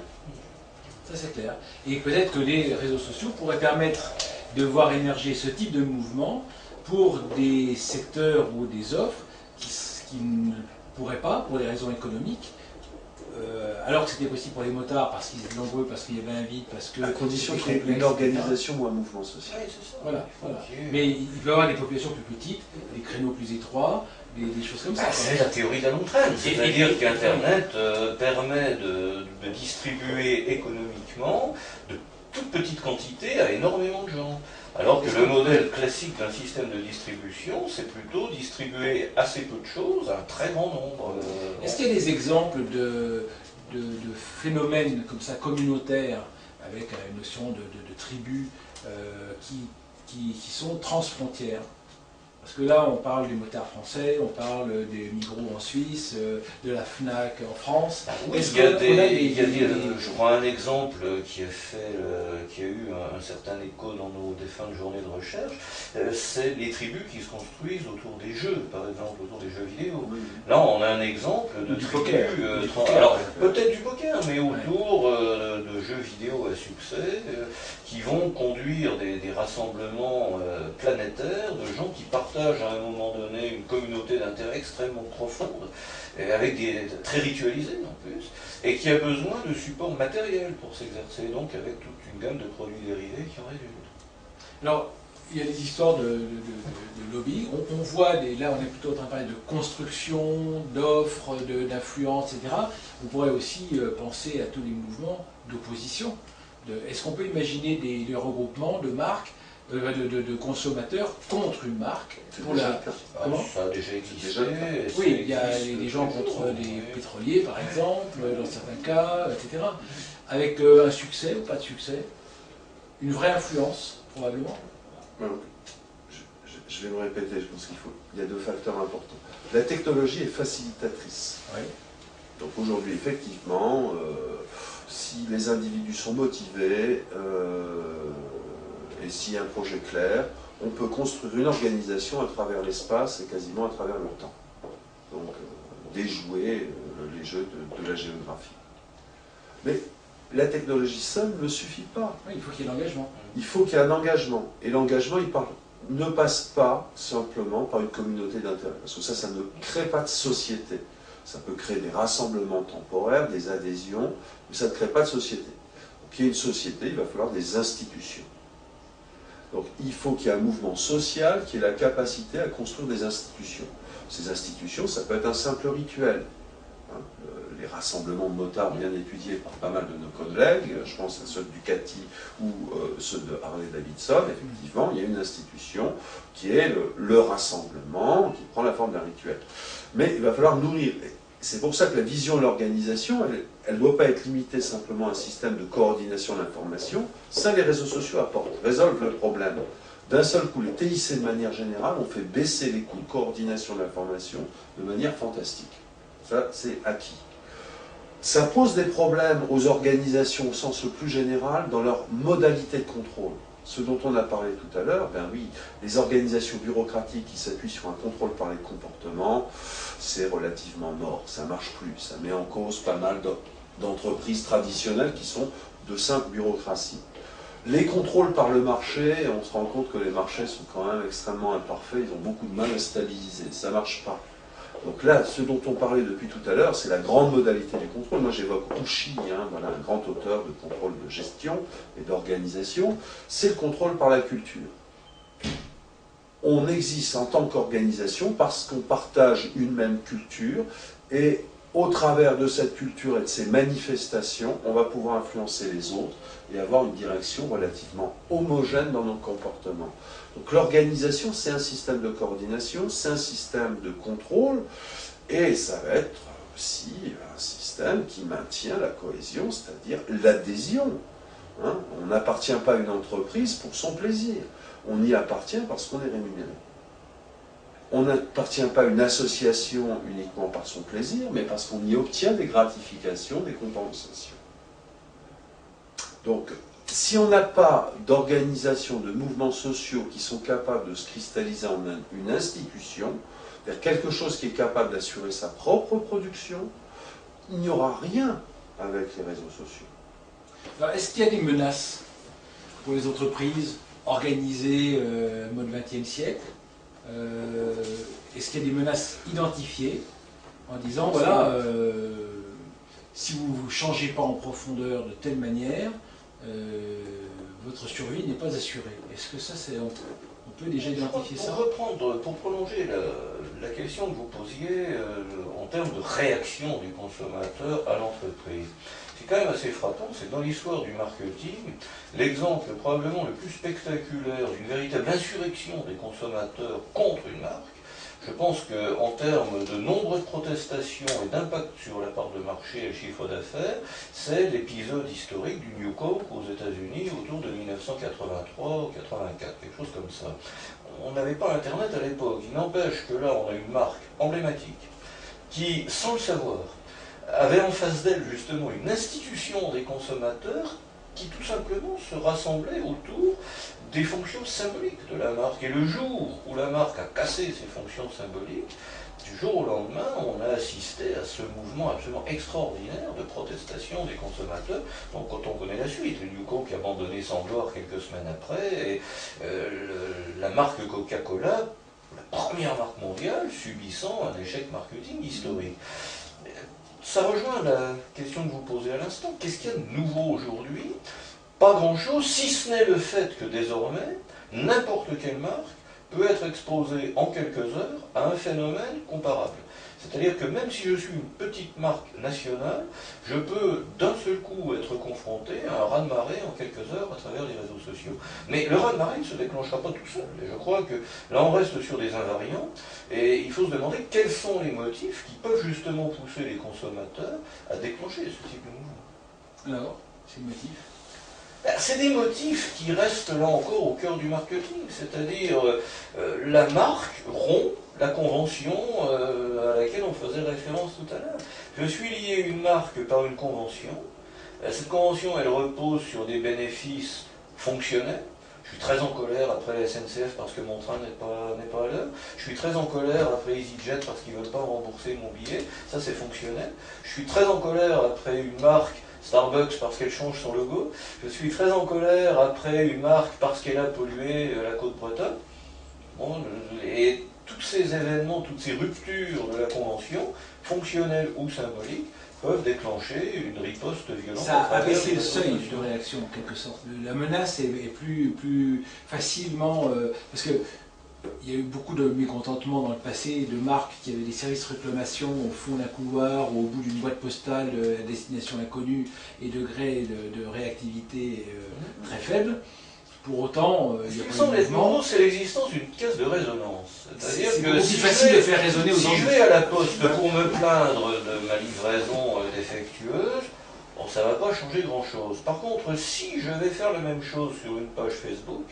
Ça c'est clair. Et peut-être que les réseaux sociaux pourraient permettre de voir émerger ce type de mouvement pour des secteurs ou des offres qui ne pourraient pas, pour des raisons économiques, alors que c'était possible pour les motards parce qu'ils étaient nombreux, parce qu'il y avait un vide, parce que... À condition qu'il y ait une organisation ou un mouvement social. Oui, c'est ça. Voilà. Mais il peut y avoir des populations plus petites, des créneaux plus étroits, des choses comme ça. C'est la théorie de la montagne, c'est-à-dire qu'Internet permet de distribuer économiquement de toutes petites quantités à énormément de gens. Alors que le modèle classique d'un système de distribution, c'est plutôt distribuer assez peu de choses à un très grand nombre. Est-ce qu'il y a des exemples de phénomènes comme ça communautaires, avec une notion de tribu, qui sont transfrontières? Parce que là, on parle des motards français, on parle des Migros en Suisse, de la FNAC en France. Oui, il y a je crois, un exemple qui a eu un certain écho dans nos défuntes journées de recherche, c'est les tribus qui se construisent autour des jeux, par exemple, autour des jeux vidéo. Là, on a un exemple de tribus, alors peut-être du poker, mais autour de jeux vidéo à succès, qui vont conduire des rassemblements planétaires de gens qui partagent à un moment donné une communauté d'intérêt extrêmement profonde, et avec très ritualisée en plus, et qui a besoin de support matériel pour s'exercer, donc avec toute une gamme de produits dérivés qui en résultent. Alors, il y a des histoires de lobby. On voit, là on est plutôt en train de parler de construction, d'offres, d'influence, etc. On pourrait aussi penser à tous les mouvements d'opposition. Est-ce qu'on peut imaginer des regroupements de marques, de consommateurs contre une marque pour ça a déjà existé. Oui, il y a des gens contre des pétroliers, par exemple, dans certains cas, etc. Avec un succès ou pas de succès, une vraie influence, probablement. Je vais me répéter, je pense il y a deux facteurs importants. La technologie est facilitatrice. Oui. Donc aujourd'hui, effectivement, si les individus sont motivés, et s'il y a un projet clair, on peut construire une organisation à travers l'espace et quasiment à travers le temps. Donc, déjouer les jeux de la géographie. Mais la technologie seule ne suffit pas. Oui, il faut qu'il y ait l'engagement. Il faut qu'il y ait un engagement. Et l'engagement, il parle ne passe pas simplement par une communauté d'intérêt. Parce que ça ne crée pas de société. Ça peut créer des rassemblements temporaires, des adhésions, mais ça ne crée pas de société. Pour qu'il y ait une société, il va falloir des institutions. Donc il faut qu'il y ait un mouvement social qui ait la capacité à construire des institutions. Ces institutions, ça peut être un simple rituel. Les rassemblements de motards bien étudiés par pas mal de nos collègues, je pense à ceux du CATI ou ceux de Harley-Davidson, effectivement, il y a une institution qui est le rassemblement, qui prend la forme d'un rituel. Mais il va falloir nourrir. C'est pour ça que la vision de l'organisation, elle ne doit pas être limitée simplement à un système de coordination de l'information. Ça, les réseaux sociaux apportent, résolvent le problème. D'un seul coup, les TIC, de manière générale, ont fait baisser les coûts de coordination de l'information de manière fantastique. Ça, c'est acquis. Ça pose des problèmes aux organisations au sens le plus général dans leur modalité de contrôle. Ce dont on a parlé tout à l'heure, ben oui, les organisations bureaucratiques qui s'appuient sur un contrôle par les comportements, c'est relativement mort, ça ne marche plus. Ça met en cause pas mal d'entreprises traditionnelles qui sont de simple bureaucratie. Les contrôles par le marché, on se rend compte que les marchés sont quand même extrêmement imparfaits, ils ont beaucoup de mal à stabiliser, ça ne marche pas. Donc là, ce dont on parlait depuis tout à l'heure, c'est la grande modalité du contrôle. Moi, j'évoque Ouchy, voilà, un grand auteur de contrôle de gestion et d'organisation. C'est le contrôle par la culture. On existe en tant qu'organisation parce qu'on partage une même culture et au travers de cette culture et de ces manifestations, on va pouvoir influencer les autres et avoir une direction relativement homogène dans nos comportements. Donc l'organisation, c'est un système de coordination, c'est un système de contrôle, et ça va être aussi un système qui maintient la cohésion, c'est-à-dire l'adhésion. On n'appartient pas à une entreprise pour son plaisir, on y appartient parce qu'on est rémunéré. On n'appartient pas à une association uniquement par son plaisir, mais parce qu'on y obtient des gratifications, des compensations. Donc, si on n'a pas d'organisation, de mouvements sociaux qui sont capables de se cristalliser en une institution, c'est-à-dire quelque chose qui est capable d'assurer sa propre production, il n'y aura rien avec les réseaux sociaux. Alors, est-ce qu'il y a des menaces pour les entreprises organisées mode XXe siècle? Est-ce qu'il y a des menaces identifiées en disant, voilà, si vous ne changez pas en profondeur de telle manière, votre survie n'est pas assurée. Est-ce que ça, on peut déjà identifier ça? Pour prolonger la question que vous posiez en termes de réaction du consommateur à l'entreprise, c'est quand même assez frappant, c'est que dans l'histoire du marketing, l'exemple probablement le plus spectaculaire d'une véritable insurrection des consommateurs contre une marque, je pense qu'en termes de nombreuses protestations et d'impact sur la part de marché et le chiffre d'affaires, c'est l'épisode historique du New Coke aux États-Unis autour de 1983 ou 84, quelque chose comme ça. On n'avait pas Internet à l'époque, il n'empêche que là on a une marque emblématique qui, sans le savoir, avait en face d'elle justement une institution des consommateurs qui tout simplement se rassemblait autour des fonctions symboliques de la marque. Et le jour où la marque a cassé ces fonctions symboliques, du jour au lendemain, on a assisté à ce mouvement absolument extraordinaire de protestation des consommateurs. Donc quand on connaît la suite, le New Coke a abandonné sans gloire quelques semaines après, et la marque Coca-Cola, la première marque mondiale, subissant un échec marketing historique. Ça rejoint la question que vous posez à l'instant. Qu'est-ce qu'il y a de nouveau aujourd'hui? Pas grand-chose, si ce n'est le fait que désormais, n'importe quelle marque peut être exposée en quelques heures à un phénomène comparable. C'est-à-dire que même si je suis une petite marque nationale, je peux d'un seul coup être confronté à un raz-de-marée en quelques heures à travers les réseaux sociaux. Mais le raz-de-marée ne se déclenchera pas tout seul. Et je crois que là on reste sur des invariants, et il faut se demander quels sont les motifs qui peuvent justement pousser les consommateurs à déclencher ce type de mouvement. Alors, ces motifs? C'est des motifs qui restent là encore au cœur du marketing, c'est-à-dire la marque rompt la convention à laquelle on faisait référence tout à l'heure. Je suis lié à une marque par une convention. Cette convention, elle repose sur des bénéfices fonctionnels. Je suis très en colère après la SNCF parce que mon train n'est pas à l'heure. Je suis très en colère après EasyJet parce qu'ils ne veulent pas rembourser mon billet. Ça, c'est fonctionnel. Je suis très en colère après une marque Starbucks parce qu'elle change son logo. Je suis très en colère après une marque parce qu'elle a pollué la côte bretonne. Et tous ces événements, toutes ces ruptures de la Convention, fonctionnelles ou symboliques, peuvent déclencher une riposte violente. Ça a baissé le seuil de réaction en quelque sorte. La menace est plus facilement... parce que il y a eu beaucoup de mécontentement dans le passé, de marques qui avaient des services de réclamation au fond d'un couloir ou au bout d'une boîte postale à destination inconnue et degré de réactivité très faible. Pour autant, il y a pas de mouvement. C'est l'existence d'une caisse de résonance. C'est-à-dire que si facile de faire résonner aux si je vais à la poste pour me plaindre de ma livraison défectueuse, bon, ça ne va pas changer grand-chose. Par contre, si je vais faire la même chose sur une page Facebook,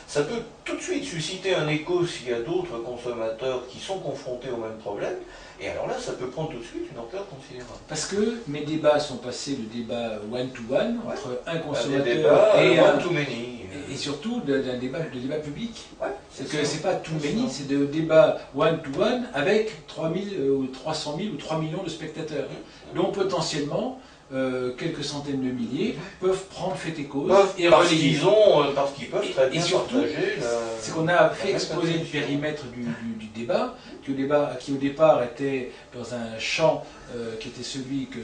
ça peut tout de suite susciter un écho s'il y a d'autres consommateurs qui sont confrontés au même problème. Et alors là, ça peut prendre tout de suite une ampleur considérable. Parce que mes débats sont passés de débat one-to-one entre un consommateur et un one-to-many. Et surtout d'un débat public. Ouais, c'est que c'est pas too many, c'est de débat one-to-one avec 3000 ou 300 000 ou 3 millions de spectateurs. Donc potentiellement, quelques centaines de milliers peuvent prendre fait et cause et parce qu'ils peuvent très bien partager. C'est qu'on a fait exploser le périmètre du débat, qui au départ était dans un champ qui était celui que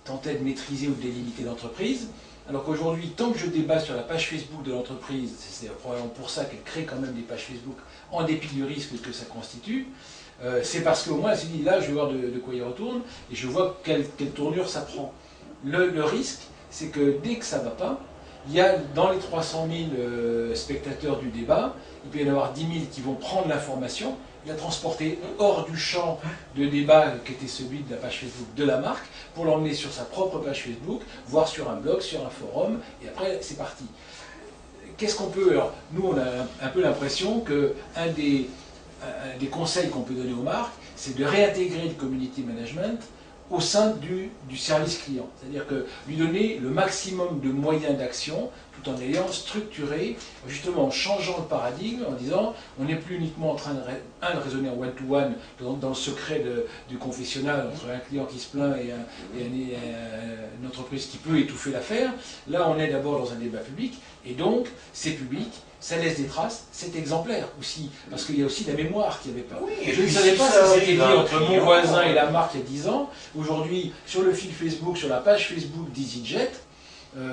tentait de maîtriser ou de délimiter l'entreprise. Alors qu'aujourd'hui, tant que je débat sur la page Facebook de l'entreprise, c'est probablement pour ça qu'elle crée quand même des pages Facebook, en dépit du risque que ça constitue, c'est parce qu'au moins elle se dit, là, je vais voir de quoi il retourne, et je vois quelle tournure ça prend. Le risque, c'est que dès que ça ne va pas, il y a dans les 300 000 spectateurs du débat, il peut y en avoir 10 000 qui vont prendre l'information, la transporter hors du champ de débat qui était celui de la page Facebook de la marque, pour l'emmener sur sa propre page Facebook, voire sur un blog, sur un forum, et après c'est parti. Qu'est-ce qu'on peut... Alors, nous on a un peu l'impression qu'un des conseils qu'on peut donner aux marques, c'est de réintégrer le community management au sein du service client. C'est-à-dire que lui donner le maximum de moyens d'action tout en ayant structuré, justement en changeant le paradigme, en disant on n'est plus uniquement en train de raisonner en one-to-one dans le secret du confessionnal entre un client qui se plaint et une entreprise qui peut étouffer l'affaire. Là on est d'abord dans un débat public et donc c'est public, ça laisse des traces, c'est exemplaire aussi, parce qu'il y a aussi la mémoire qu'il n'y avait pas. Oui, je ne savais pas ce qui s'était dit entre mon voisin et la marque il y a 10 ans. Aujourd'hui, sur le fil Facebook, sur la page Facebook d'EasyJet,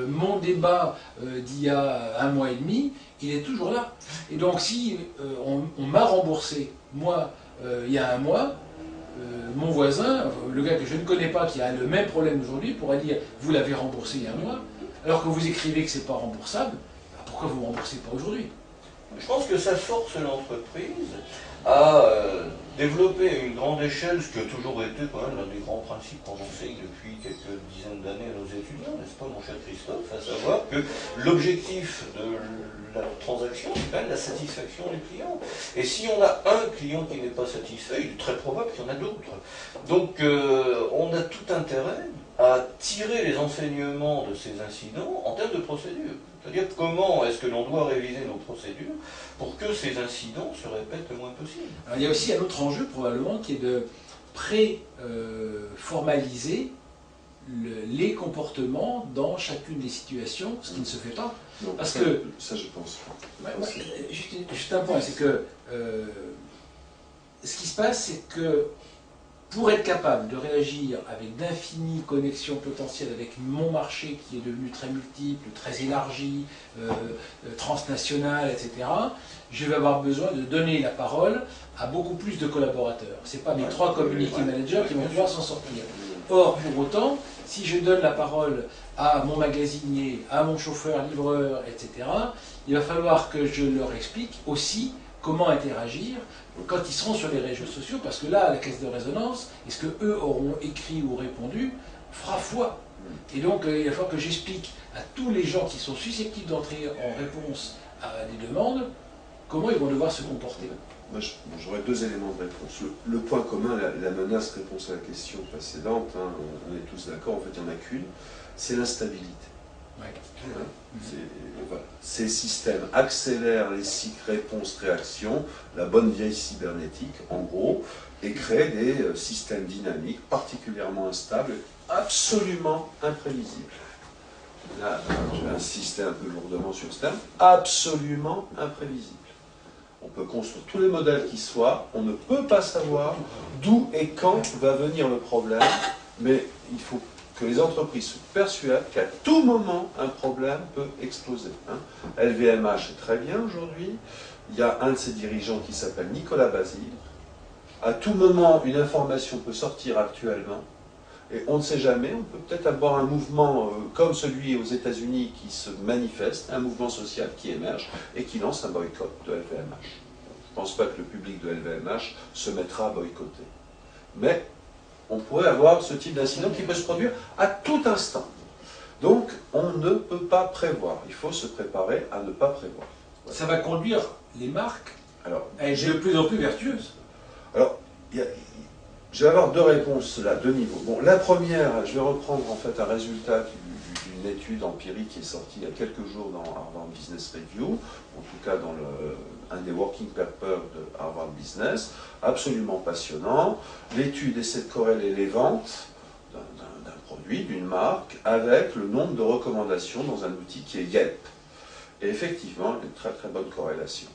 mon débat d'il y a 1 mois et demi, il est toujours là. Et donc si on m'a remboursé, moi, il y a 1 mois, mon voisin, le gars que je ne connais pas, qui a le même problème aujourd'hui, pourrait dire « vous l'avez remboursé il y a 1 mois », alors que vous écrivez que ce n'est pas remboursable. Pourquoi vous ne remboursez pas aujourd'hui? Je pense que ça force l'entreprise à développer une grande échelle, ce qui a toujours été quand même l'un des grands principes qu'on enseigne depuis quelques dizaines d'années à nos étudiants, n'est-ce pas mon cher Christophe, à savoir que l'objectif de la transaction, c'est quand même la satisfaction du client. Et si on a un client qui n'est pas satisfait, il est très probable qu'il y en a d'autres. Donc on a tout intérêt à tirer les enseignements de ces incidents en termes de procédure. C'est-à-dire comment est-ce que l'on doit réviser nos procédures pour que ces incidents se répètent le moins possible. Alors, il y a aussi un autre enjeu probablement qui est de pré-formaliser les comportements dans chacune des situations, ce qui ne se fait pas. Non, parce ça, que ça je pense. Juste un point, c'est que ce qui se passe, c'est que pour être capable de réagir avec d'infinies connexions potentielles avec mon marché qui est devenu très multiple, très élargi, transnational, etc., je vais avoir besoin de donner la parole à beaucoup plus de collaborateurs. Ce n'est pas mes 3 community managers qui vont pouvoir s'en sortir. Or, pour autant, si je donne la parole à mon magasinier, à mon chauffeur-livreur, etc., il va falloir que je leur explique aussi comment interagir quand ils seront sur les réseaux sociaux, parce que là, la caisse de résonance, et ce qu'eux auront écrit ou répondu, fera foi. Et donc, il va falloir que j'explique à tous les gens qui sont susceptibles d'entrer en réponse à des demandes, comment ils vont devoir se comporter. Moi, j'aurais 2 éléments de réponse. Le point commun, la menace réponse à la question précédente, hein, on est tous d'accord, en fait, il n'y en a qu'une, c'est l'instabilité. Ouais. Voilà. Ces systèmes accélèrent les cycles réponse-réaction, la bonne vieille cybernétique, en gros, et créent des systèmes dynamiques particulièrement instables, absolument imprévisibles. Là, je vais insister un peu lourdement sur ce terme, absolument imprévisible. On peut construire tous les modèles qui soient, on ne peut pas savoir d'où et quand va venir le problème, mais il faut que les entreprises se persuadent qu'à tout moment, un problème peut exploser. LVMH est très bien aujourd'hui. Il y a un de ses dirigeants qui s'appelle Nicolas Basile. À tout moment, une information peut sortir actuellement. Et on ne sait jamais, on peut peut-être avoir un mouvement comme celui aux États-Unis qui se manifeste, un mouvement social qui émerge et qui lance un boycott de LVMH. Je ne pense pas que le public de LVMH se mettra à boycotter. Mais on pourrait avoir ce type d'incident qui peut se produire à tout instant. Donc, on ne peut pas prévoir. Il faut se préparer à ne pas prévoir. Voilà. Ça va conduire les marques à être de plus en plus vertueuses. Alors, je vais avoir deux réponses là, deux niveaux. Bon, la première, je vais reprendre en fait un résultat d'une étude empirique qui est sortie il y a quelques jours dans Harvard Business Review, en tout cas dans un des working papers de Harvard Business, absolument passionnant. L'étude essaie de corréler les ventes d'un produit, d'une marque, avec le nombre de recommandations dans un outil qui est Yelp. Et effectivement, il y a une très très bonne corrélation.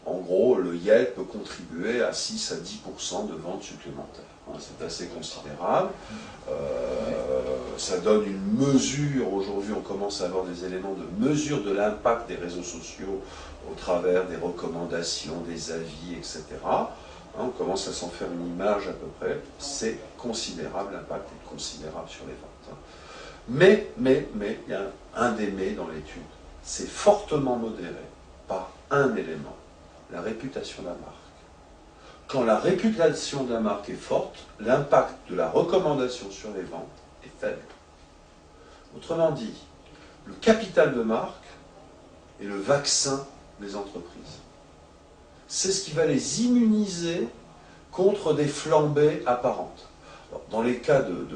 En gros, le Yelp peut contribuer à 6 à 10% de ventes supplémentaires. C'est assez considérable. Ça donne une mesure, aujourd'hui on commence à avoir des éléments de mesure de l'impact des réseaux sociaux au travers des recommandations, des avis, etc. On commence à s'en faire une image à peu près. C'est considérable, l'impact est considérable sur les ventes. Mais, il y a un des mais dans l'étude. C'est fortement modéré par un élément. La réputation de la marque. Quand la réputation de la marque est forte, l'impact de la recommandation sur les ventes est faible. Autrement dit, le capital de marque est le vaccin des entreprises. C'est ce qui va les immuniser contre des flambées apparentes. Alors, dans les cas de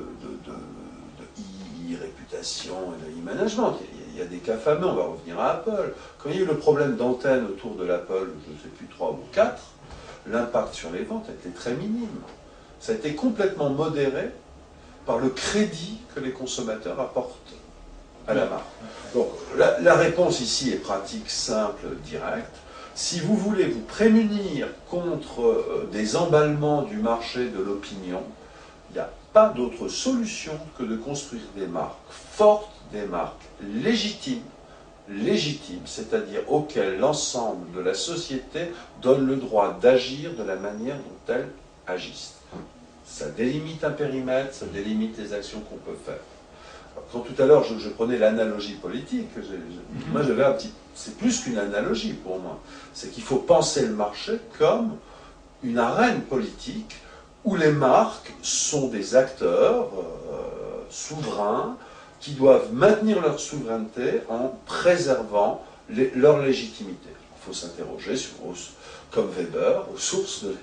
réputation et de e-management, il y a des cas fameux, on va revenir à Apple. Quand il y a eu le problème d'antenne autour de l'Apple, je ne sais plus, 3 ou 4, l'impact sur les ventes a été très minime. Ça a été complètement modéré par le crédit que les consommateurs apportent à la marque. Donc la réponse ici est pratique, simple, directe. Si vous voulez vous prémunir contre des emballements du marché de l'opinion, il n'y a pas d'autre solution que de construire des marques fortes, des marques légitimes, c'est-à-dire auxquelles l'ensemble de la société donne le droit d'agir de la manière dont elles agissent. Ça délimite un périmètre, ça délimite les actions qu'on peut faire. Alors, quand tout à l'heure je prenais l'analogie politique, moi j'avais un petit... C'est plus qu'une analogie pour moi. C'est qu'il faut penser le marché comme une arène politique où les marques sont des acteurs souverains qui doivent maintenir leur souveraineté en préservant leur légitimité. Il faut s'interroger sur, comme Weber, aux sources de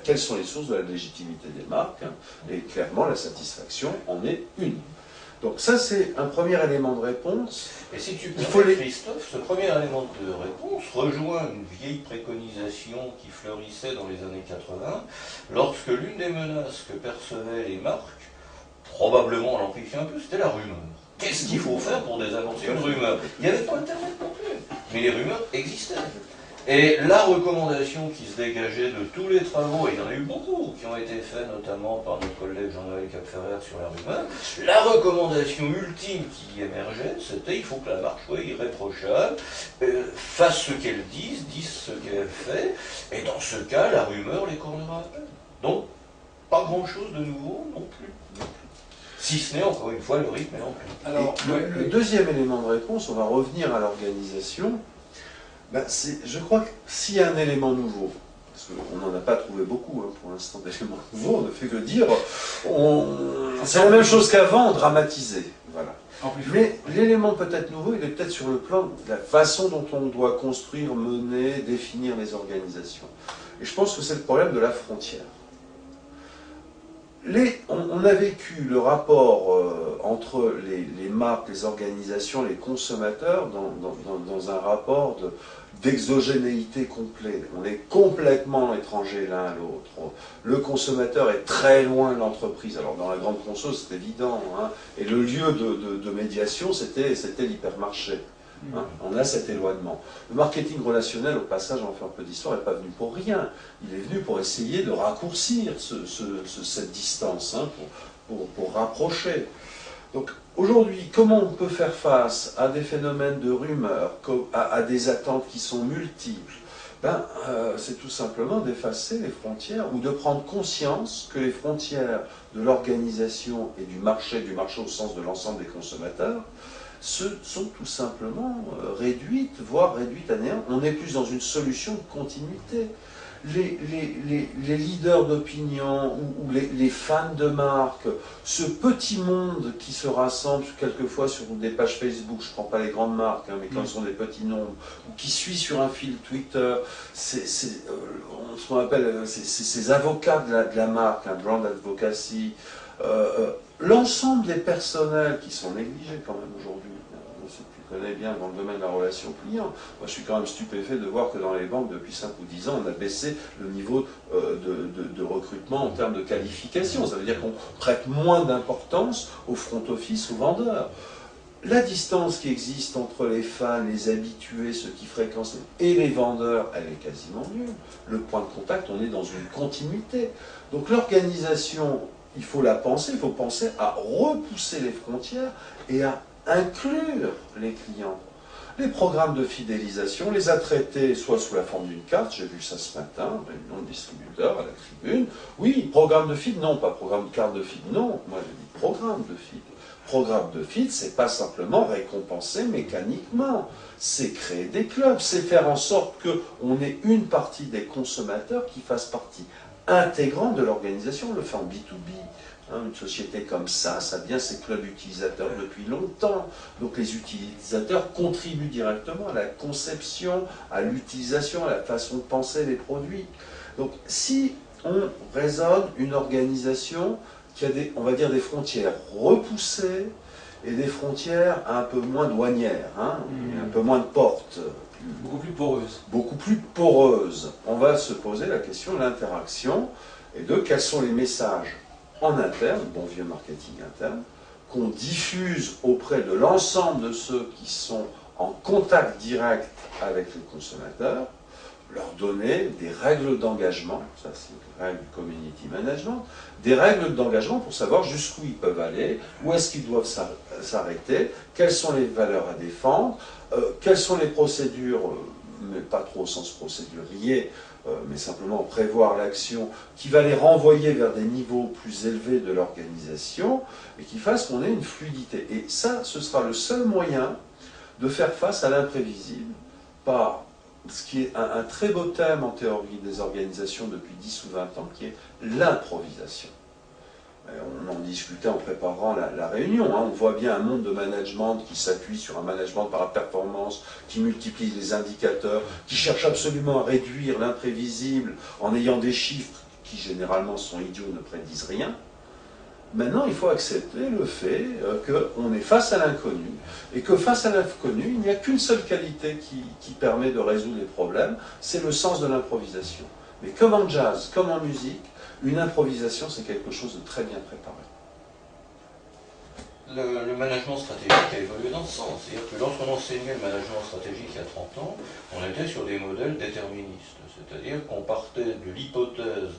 quelles sont les sources de la légitimité des marques, et clairement la satisfaction en est une. Donc ça c'est un premier élément de réponse. Et si tu permets, Christophe, ce premier élément de réponse rejoint une vieille préconisation qui fleurissait dans les années 80, lorsque l'une des menaces que percevaient les marques, probablement à l'amplifier un peu, c'était la rumeur. Qu'est-ce qu'il faut faire pour désamorcer une rumeur? Il n'y avait pas Internet non plus, mais les rumeurs existaient. Et la recommandation qui se dégageait de tous les travaux, et il y en a eu beaucoup qui ont été faits notamment par notre collègue Jean-Noël Capferrer sur la rumeur, la recommandation ultime qui émergeait, c'était il faut que la marque soit irréprochable, fasse ce qu'elle dise ce qu'elle fait, et dans ce cas, la rumeur les cornera à peine. Donc, pas grand-chose de nouveau non plus. Si ce n'est, encore une fois, le rythme est non plus. Alors, le deuxième élément de réponse, on va revenir à l'organisation. Ben, je crois que s'il y a un élément nouveau, parce qu'on n'en a pas trouvé beaucoup pour l'instant d'éléments nouveaux, on ne fait que dire, c'est la même chose qu'avant, dramatisé. Voilà. Mais l'élément peut-être nouveau, il est peut-être sur le plan de la façon dont on doit construire, mener, définir les organisations. Et je pense que c'est le problème de la frontière. On a vécu le rapport entre les marques, les organisations, les consommateurs dans un rapport d'exogénéité complet. On est complètement étrangers l'un à l'autre. Le consommateur est très loin de l'entreprise. Alors dans la grande conso, c'est évident. Et le lieu de médiation, c'était l'hypermarché. Hein, on a cet éloignement. Le marketing relationnel, au passage, on va faire un peu d'histoire, n'est pas venu pour rien. Il est venu pour essayer de raccourcir cette distance, hein, pour rapprocher. Donc aujourd'hui, comment on peut faire face à des phénomènes de rumeurs, à des attentes qui sont multiples? C'est tout simplement d'effacer les frontières ou de prendre conscience que les frontières de l'organisation et du marché au sens de l'ensemble des consommateurs, sont tout simplement réduites, voire réduites à néant. On est plus dans une solution de continuité. Les leaders d'opinion ou les fans de marque, ce petit monde qui se rassemble quelquefois sur des pages Facebook, je ne prends pas les grandes marques, hein, mais quand ils sont des petits nombres, ou qui suit sur un fil Twitter, ce qu'on appelle ces avocats de la marque, un brand advocacy, l'ensemble des personnels qui sont négligés quand même aujourd'hui. Tu connais bien dans le domaine de la relation client. Moi, je suis quand même stupéfait de voir que dans les banques, depuis 5 ou 10 ans, on a baissé le niveau de recrutement en termes de qualification. Ça veut dire qu'on prête moins d'importance au front office, aux vendeurs. La distance qui existe entre les fans, les habitués, ceux qui fréquentent, et les vendeurs, elle est quasiment nulle. Le point de contact, on est dans une continuité. Donc l'organisation, il faut la penser, il faut penser à repousser les frontières et à inclure les clients. Les programmes de fidélisation, les a traités soit sous la forme d'une carte, j'ai vu ça ce matin, réunion de distributeur à la tribune. Oui, programme de feed, non, pas programme de carte de feed, non, moi j'ai dit programme de feed. Programme de feed, c'est pas simplement récompenser mécaniquement, c'est créer des clubs, c'est faire en sorte qu'on ait une partie des consommateurs qui fasse partie intégrante de l'organisation, on le fait en B2B. Une société comme ça a bien ses clubs utilisateurs depuis longtemps. Donc les utilisateurs contribuent directement à la conception, à l'utilisation, à la façon de penser les produits. Donc si on raisonne une organisation qui a on va dire des frontières repoussées et des frontières un peu moins douanières, un peu moins de portes. Beaucoup plus poreuses. Beaucoup plus poreuses. On va se poser la question de l'interaction et de quels sont les messages en interne, bon vieux marketing interne, qu'on diffuse auprès de l'ensemble de ceux qui sont en contact direct avec les consommateurs, leur donner des règles d'engagement, ça c'est les règles du community management, des règles d'engagement pour savoir jusqu'où ils peuvent aller, où est-ce qu'ils doivent s'arrêter, quelles sont les valeurs à défendre, quelles sont les procédures, mais pas trop au sens procédurier, mais simplement prévoir l'action qui va les renvoyer vers des niveaux plus élevés de l'organisation et qui fasse qu'on ait une fluidité. Et ça, ce sera le seul moyen de faire face à l'imprévisible par ce qui est un très beau thème en théorie des organisations depuis 10 ou 20 ans, qui est l'improvisation. On en discutait en préparant la réunion. On voit bien un monde de management qui s'appuie sur un management par la performance, qui multiplie les indicateurs, qui cherche absolument à réduire l'imprévisible en ayant des chiffres qui généralement sont idiots, ne prédisent rien. Maintenant, il faut accepter le fait qu'on est face à l'inconnu et que face à l'inconnu, il n'y a qu'une seule qualité qui permet de résoudre les problèmes, c'est le sens de l'improvisation. Mais comme en jazz, comme en musique, une improvisation, c'est quelque chose de très bien préparé. Le management stratégique a évolué dans ce sens. C'est-à-dire que lorsqu'on enseignait le management stratégique il y a 30 ans, on était sur des modèles déterministes. C'est-à-dire qu'on partait de l'hypothèse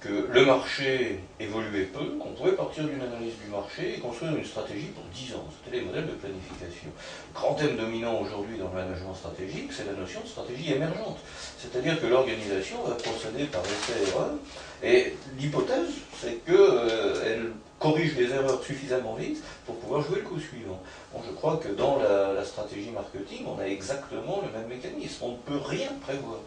que le marché évoluait peu, qu'on pouvait partir d'une analyse du marché et construire une stratégie pour 10 ans. C'était les modèles de planification. Le grand thème dominant aujourd'hui dans le management stratégique, c'est la notion de stratégie émergente. C'est-à-dire que l'organisation va procéder par essai-erreur, et l'hypothèse, c'est qu'elle corrige les erreurs suffisamment vite pour pouvoir jouer le coup suivant. Bon, je crois que dans la stratégie marketing, on a exactement le même mécanisme. On ne peut rien prévoir.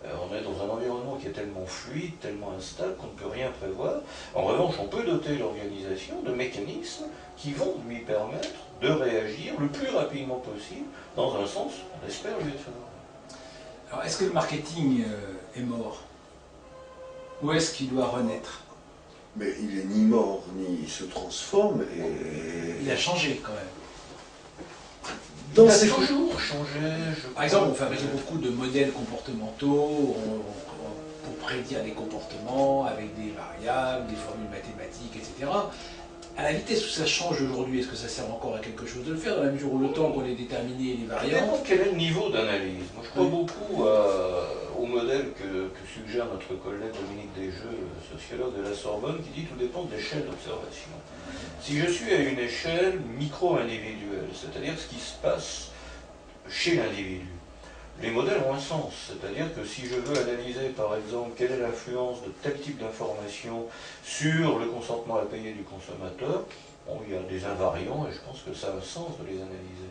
On est dans un environnement qui est tellement fluide, tellement instable qu'on ne peut rien prévoir. En revanche, on peut doter l'organisation de mécanismes qui vont lui permettre de réagir le plus rapidement possible dans un sens, on espère, lui être favorable. Alors, est-ce que le marketing est mort? Ou est-ce qu'il doit renaître? Mais il est ni mort, ni il se transforme. Il a changé quand même. Il a toujours changé. Par exemple, on fabrique beaucoup de modèles comportementaux pour prédire des comportements avec des variables, des formules mathématiques, etc. à la vitesse où ça change aujourd'hui, est-ce que ça sert encore à quelque chose de le faire, dans la mesure où le temps qu'on ait déterminé les variantes? Quel est le niveau d'analyse? Moi, je crois beaucoup au modèle que suggère notre collègue Dominique Desjeux, sociologue de la Sorbonne, qui dit tout dépend de l'échelle d'observation. Si je suis à une échelle micro-individuelle, c'est-à-dire ce qui se passe chez l'individu, les modèles ont un sens. C'est-à-dire que si je veux analyser, par exemple, quelle est l'influence de tel type d'information sur le consentement à payer du consommateur, bon, il y a des invariants et je pense que ça a un sens de les analyser.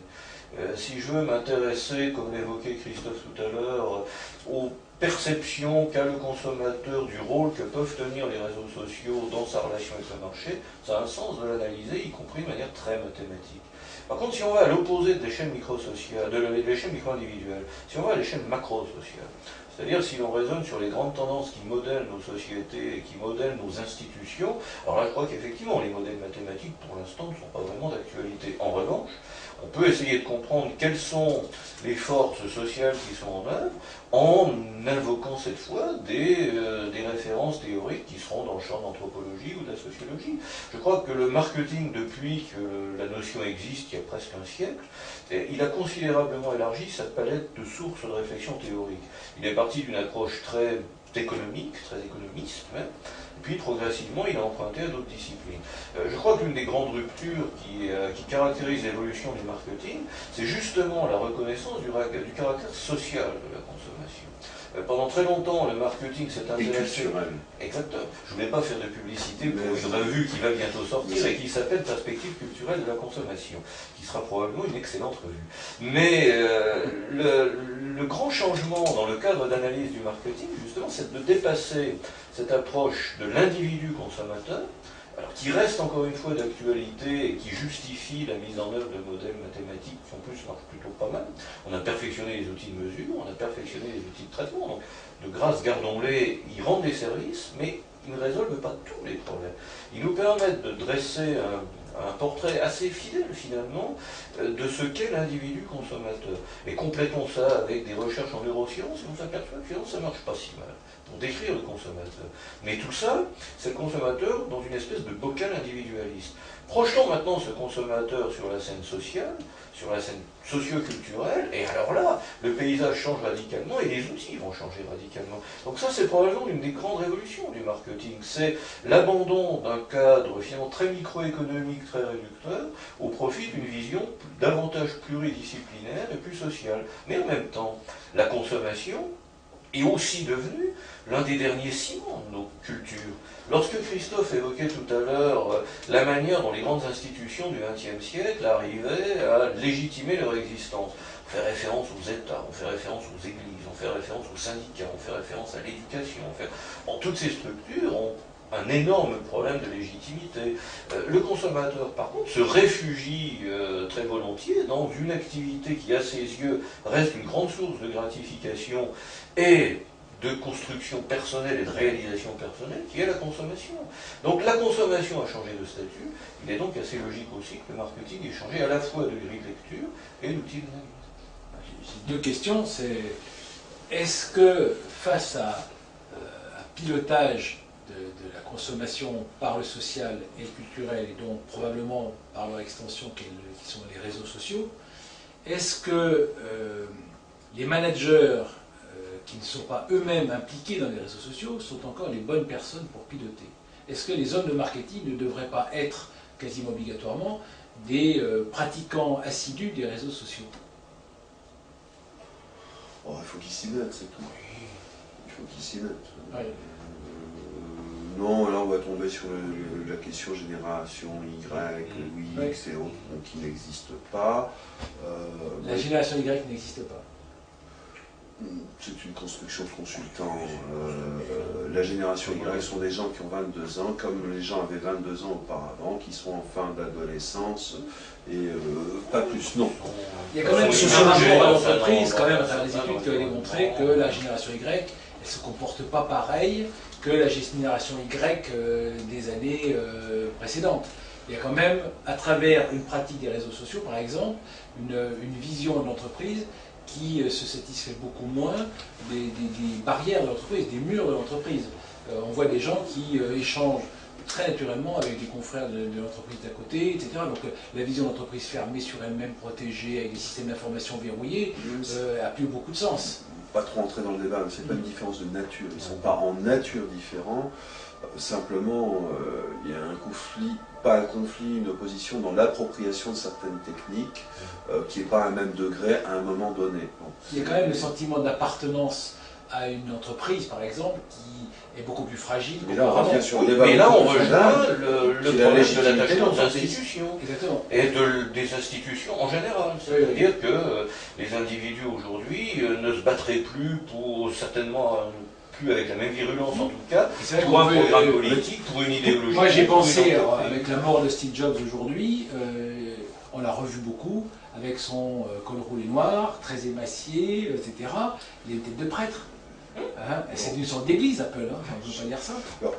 Si je veux m'intéresser, comme l'évoquait Christophe tout à l'heure, aux perceptions qu'a le consommateur du rôle que peuvent tenir les réseaux sociaux dans sa relation avec le marché, ça a un sens de l'analyser, y compris de manière très mathématique. Par contre, si on va à l'opposé de l'échelle micro-sociale, de l'échelle micro-individuelle, si on va à l'échelle macro-sociale, c'est-à-dire si l'on raisonne sur les grandes tendances qui modèlent nos sociétés et qui modèlent nos institutions, alors là je crois qu'effectivement les modèles mathématiques pour l'instant ne sont pas vraiment d'actualité. En revanche, on peut essayer de comprendre quelles sont les forces sociales qui sont en œuvre en invoquant cette fois des références théoriques qui seront dans le champ de l'anthropologie ou de la sociologie. Je crois que le marketing, depuis que la notion existe, il y a presque un siècle, il a considérablement élargi sa palette de sources de réflexion théorique. Il est parti d'une approche très économique, très économiste même, et puis progressivement il a emprunté à d'autres disciplines. Je crois que l'une des grandes ruptures qui caractérise l'évolution du marketing, c'est justement la reconnaissance du caractère social de la consommation. Pendant très longtemps, le marketing s'est intéressé... culturel. Exactement. Je ne voulais pas faire de publicité pour une revue qui va bientôt sortir et qui s'appelle Perspective culturelle de la consommation, qui sera probablement une excellente revue. Mais le grand changement dans le cadre d'analyse du marketing, justement, c'est de dépasser cette approche de l'individu consommateur, alors qui reste encore une fois d'actualité et qui justifie la mise en œuvre de modèles mathématiques qui en plus marchent plutôt pas mal. On a perfectionné les outils de mesure, on a perfectionné les outils de traitement, donc de grâce gardons-les, ils rendent des services, mais ils ne résolvent pas tous les problèmes. Ils nous permettent de dresser un portrait assez fidèle finalement de ce qu'est l'individu consommateur. Et complétons ça avec des recherches en neurosciences et on s'aperçoit que finalement ça ne marche pas si mal pour décrire le consommateur. Mais tout ça, c'est le consommateur dans une espèce de bocal individualiste. Projetons maintenant ce consommateur sur la scène sociale, sur la scène socio-culturelle, et alors là, le paysage change radicalement et les outils vont changer radicalement. Donc ça, c'est probablement une des grandes révolutions du marketing. C'est l'abandon d'un cadre finalement très microéconomique, très réducteur, au profit d'une vision davantage pluridisciplinaire et plus sociale. Mais en même temps, la consommation est aussi devenue l'un des derniers ciments de nos cultures. Lorsque Christophe évoquait tout à l'heure la manière dont les grandes institutions du XXe siècle arrivaient à légitimer leur existence, on fait référence aux États, on fait référence aux églises, on fait référence aux syndicats, on fait référence à l'éducation, toutes ces structures ont un énorme problème de légitimité. Le consommateur, par contre, se réfugie très volontiers dans une activité qui, à ses yeux, reste une grande source de gratification et de construction personnelle et de réalisation personnelle, qui est la consommation. Donc la consommation a changé de statut, il est donc assez logique aussi que le marketing ait changé à la fois de grille de lecture et d'outil d'analyse. J'ai deux questions, c'est est-ce que face à un pilotage de la consommation par le social et le culturel, et donc probablement par leur extension qui sont les réseaux sociaux, est-ce que les managers qui ne sont pas eux-mêmes impliqués dans les réseaux sociaux sont encore les bonnes personnes pour piloter? Est-ce que les hommes de marketing ne devraient pas être quasiment obligatoirement des pratiquants assidus des réseaux sociaux? Oh, il faut qu'ils s'y mettent, c'est tout. Il faut qu'ils s'y mettent. Oui. Non, là on va tomber sur la question génération Y, X et autres qui n'existent pas. La génération Y n'existe pas. C'est une construction de consultants. La génération Y sont des gens qui ont 22 ans, comme les gens avaient 22 ans auparavant, qui sont en fin d'adolescence, et pas plus, non. Il y a quand même un rapport à l'entreprise, quand même, à travers les études qui ont démontré que la génération Y, elle ne se comporte pas pareil que la génération Y des années précédentes. Il y a quand même, à travers une pratique des réseaux sociaux, par exemple, une vision de l'entreprise qui se satisfait beaucoup moins des barrières de l'entreprise, des murs de l'entreprise. On voit des gens qui échangent très naturellement avec des confrères de l'entreprise d'à côté, etc. Donc la vision d'entreprise fermée sur elle-même, protégée, avec des systèmes d'information verrouillés, a plus beaucoup de sens. Pas trop entrer dans le débat, mais c'est pas une différence de nature. Ils ne sont pas en nature différents. Simplement, il y a un conflit, pas un conflit, une opposition dans l'appropriation de certaines techniques qui n'est pas à un même degré à un moment donné. Bon. Il y a quand même le sentiment d'appartenance à une entreprise, par exemple, qui est beaucoup plus fragile. Mais là, on revient sur le débat. Mais là, on rejoint le problème de l'attachement aux l'entreprise. institutions. Exactement. Et des institutions en général. C'est-à-dire que les individus aujourd'hui ne se battraient plus pour, certainement, plus avec la même virulence en tout cas, pour un programme politique, pour une idéologie. Moi j'ai pensé, avec la mort de Steve Jobs aujourd'hui, on l'a revu beaucoup, avec son col roulé noir, très émacié, etc. Il était de prêtre. Hein, c'est une sorte d'église, Apple, hein, on ne peut pas dire ça. Alors,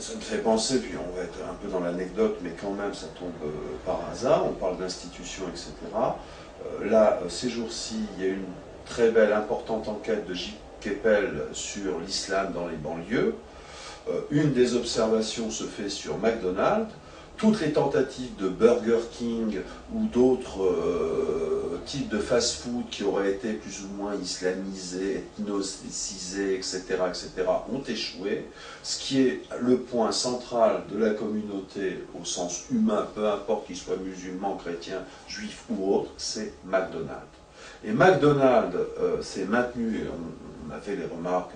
ça me fait penser, puis on va être un peu dans l'anecdote, mais quand même ça tombe par hasard, on parle d'institutions, etc. Là, ces jours-ci, il y a une très belle, importante enquête de J. Keppel sur l'islam dans les banlieues. Une des observations se fait sur McDonald's. Toutes les tentatives de Burger King ou d'autres types de fast-food qui auraient été plus ou moins islamisés, ethnocisés, etc., ont échoué. Ce qui est le point central de la communauté au sens humain, peu importe qu'ils soient musulmans, chrétiens, juifs ou autres, c'est McDonald's. Et McDonald's s'est maintenu, on a fait les remarques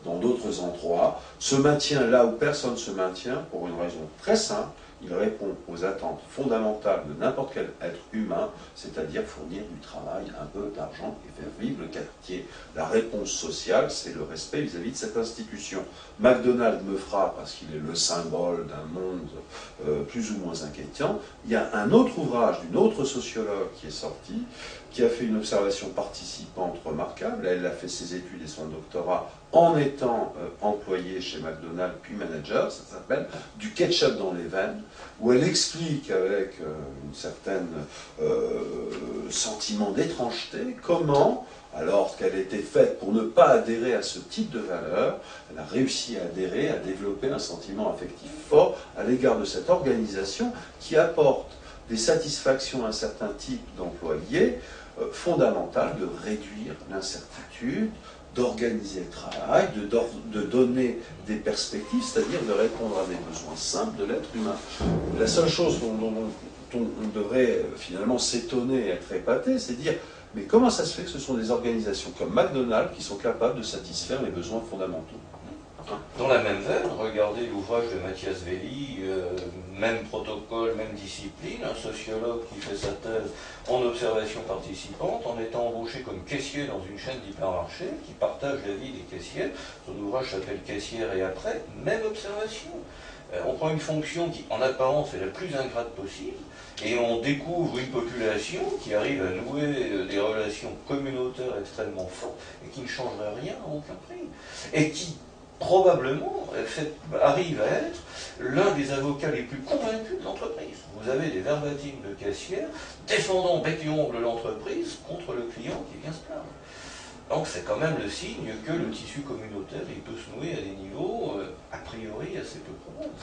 dans d'autres endroits, se maintient là où personne ne se maintient pour une raison très simple. Il répond aux attentes fondamentales de n'importe quel être humain, c'est-à-dire fournir du travail, un peu d'argent et faire vivre le quartier. La réponse sociale, c'est le respect vis-à-vis de cette institution. McDonald's me frappe parce qu'il est le symbole d'un monde plus ou moins inquiétant. Il y a un autre ouvrage d'une autre sociologue qui est sorti, qui a fait une observation participante remarquable. Elle a fait ses études et son doctorat en étant employée chez McDonald's puis manager, ça s'appelle « Du ketchup dans les veines », où elle explique avec une certaine sentiment d'étrangeté comment, alors qu'elle était faite pour ne pas adhérer à ce type de valeur, elle a réussi à adhérer, à développer un sentiment affectif fort à l'égard de cette organisation qui apporte des satisfactions à un certain type d'employés fondamentales de réduire l'incertitude, d'organiser le travail, de donner des perspectives, c'est-à-dire de répondre à des besoins simples de l'être humain. La seule chose dont on devrait finalement s'étonner et être épaté, c'est dire mais comment ça se fait que ce sont des organisations comme McDonald's qui sont capables de satisfaire les besoins fondamentaux? Dans la même veine, regardez l'ouvrage de Mathias Velli, même protocole, même discipline, un sociologue qui fait sa thèse en observation participante, en étant embauché comme caissier dans une chaîne d'hypermarchés, qui partage la vie des caissiers. Son ouvrage s'appelle Caissière et après, même observation. On prend une fonction qui, en apparence, est la plus ingrate possible, et on découvre une population qui arrive à nouer des relations communautaires extrêmement fortes, et qui ne changerait rien à aucun prix. Et qui, probablement, arrive à être l'un des avocats les plus convaincus de l'entreprise. Vous avez des verbatims de caissières défendant bec et ongle l'entreprise contre le client qui vient se plaindre. Donc c'est quand même le signe que le tissu communautaire il peut se nouer à des niveaux a priori assez peu probables.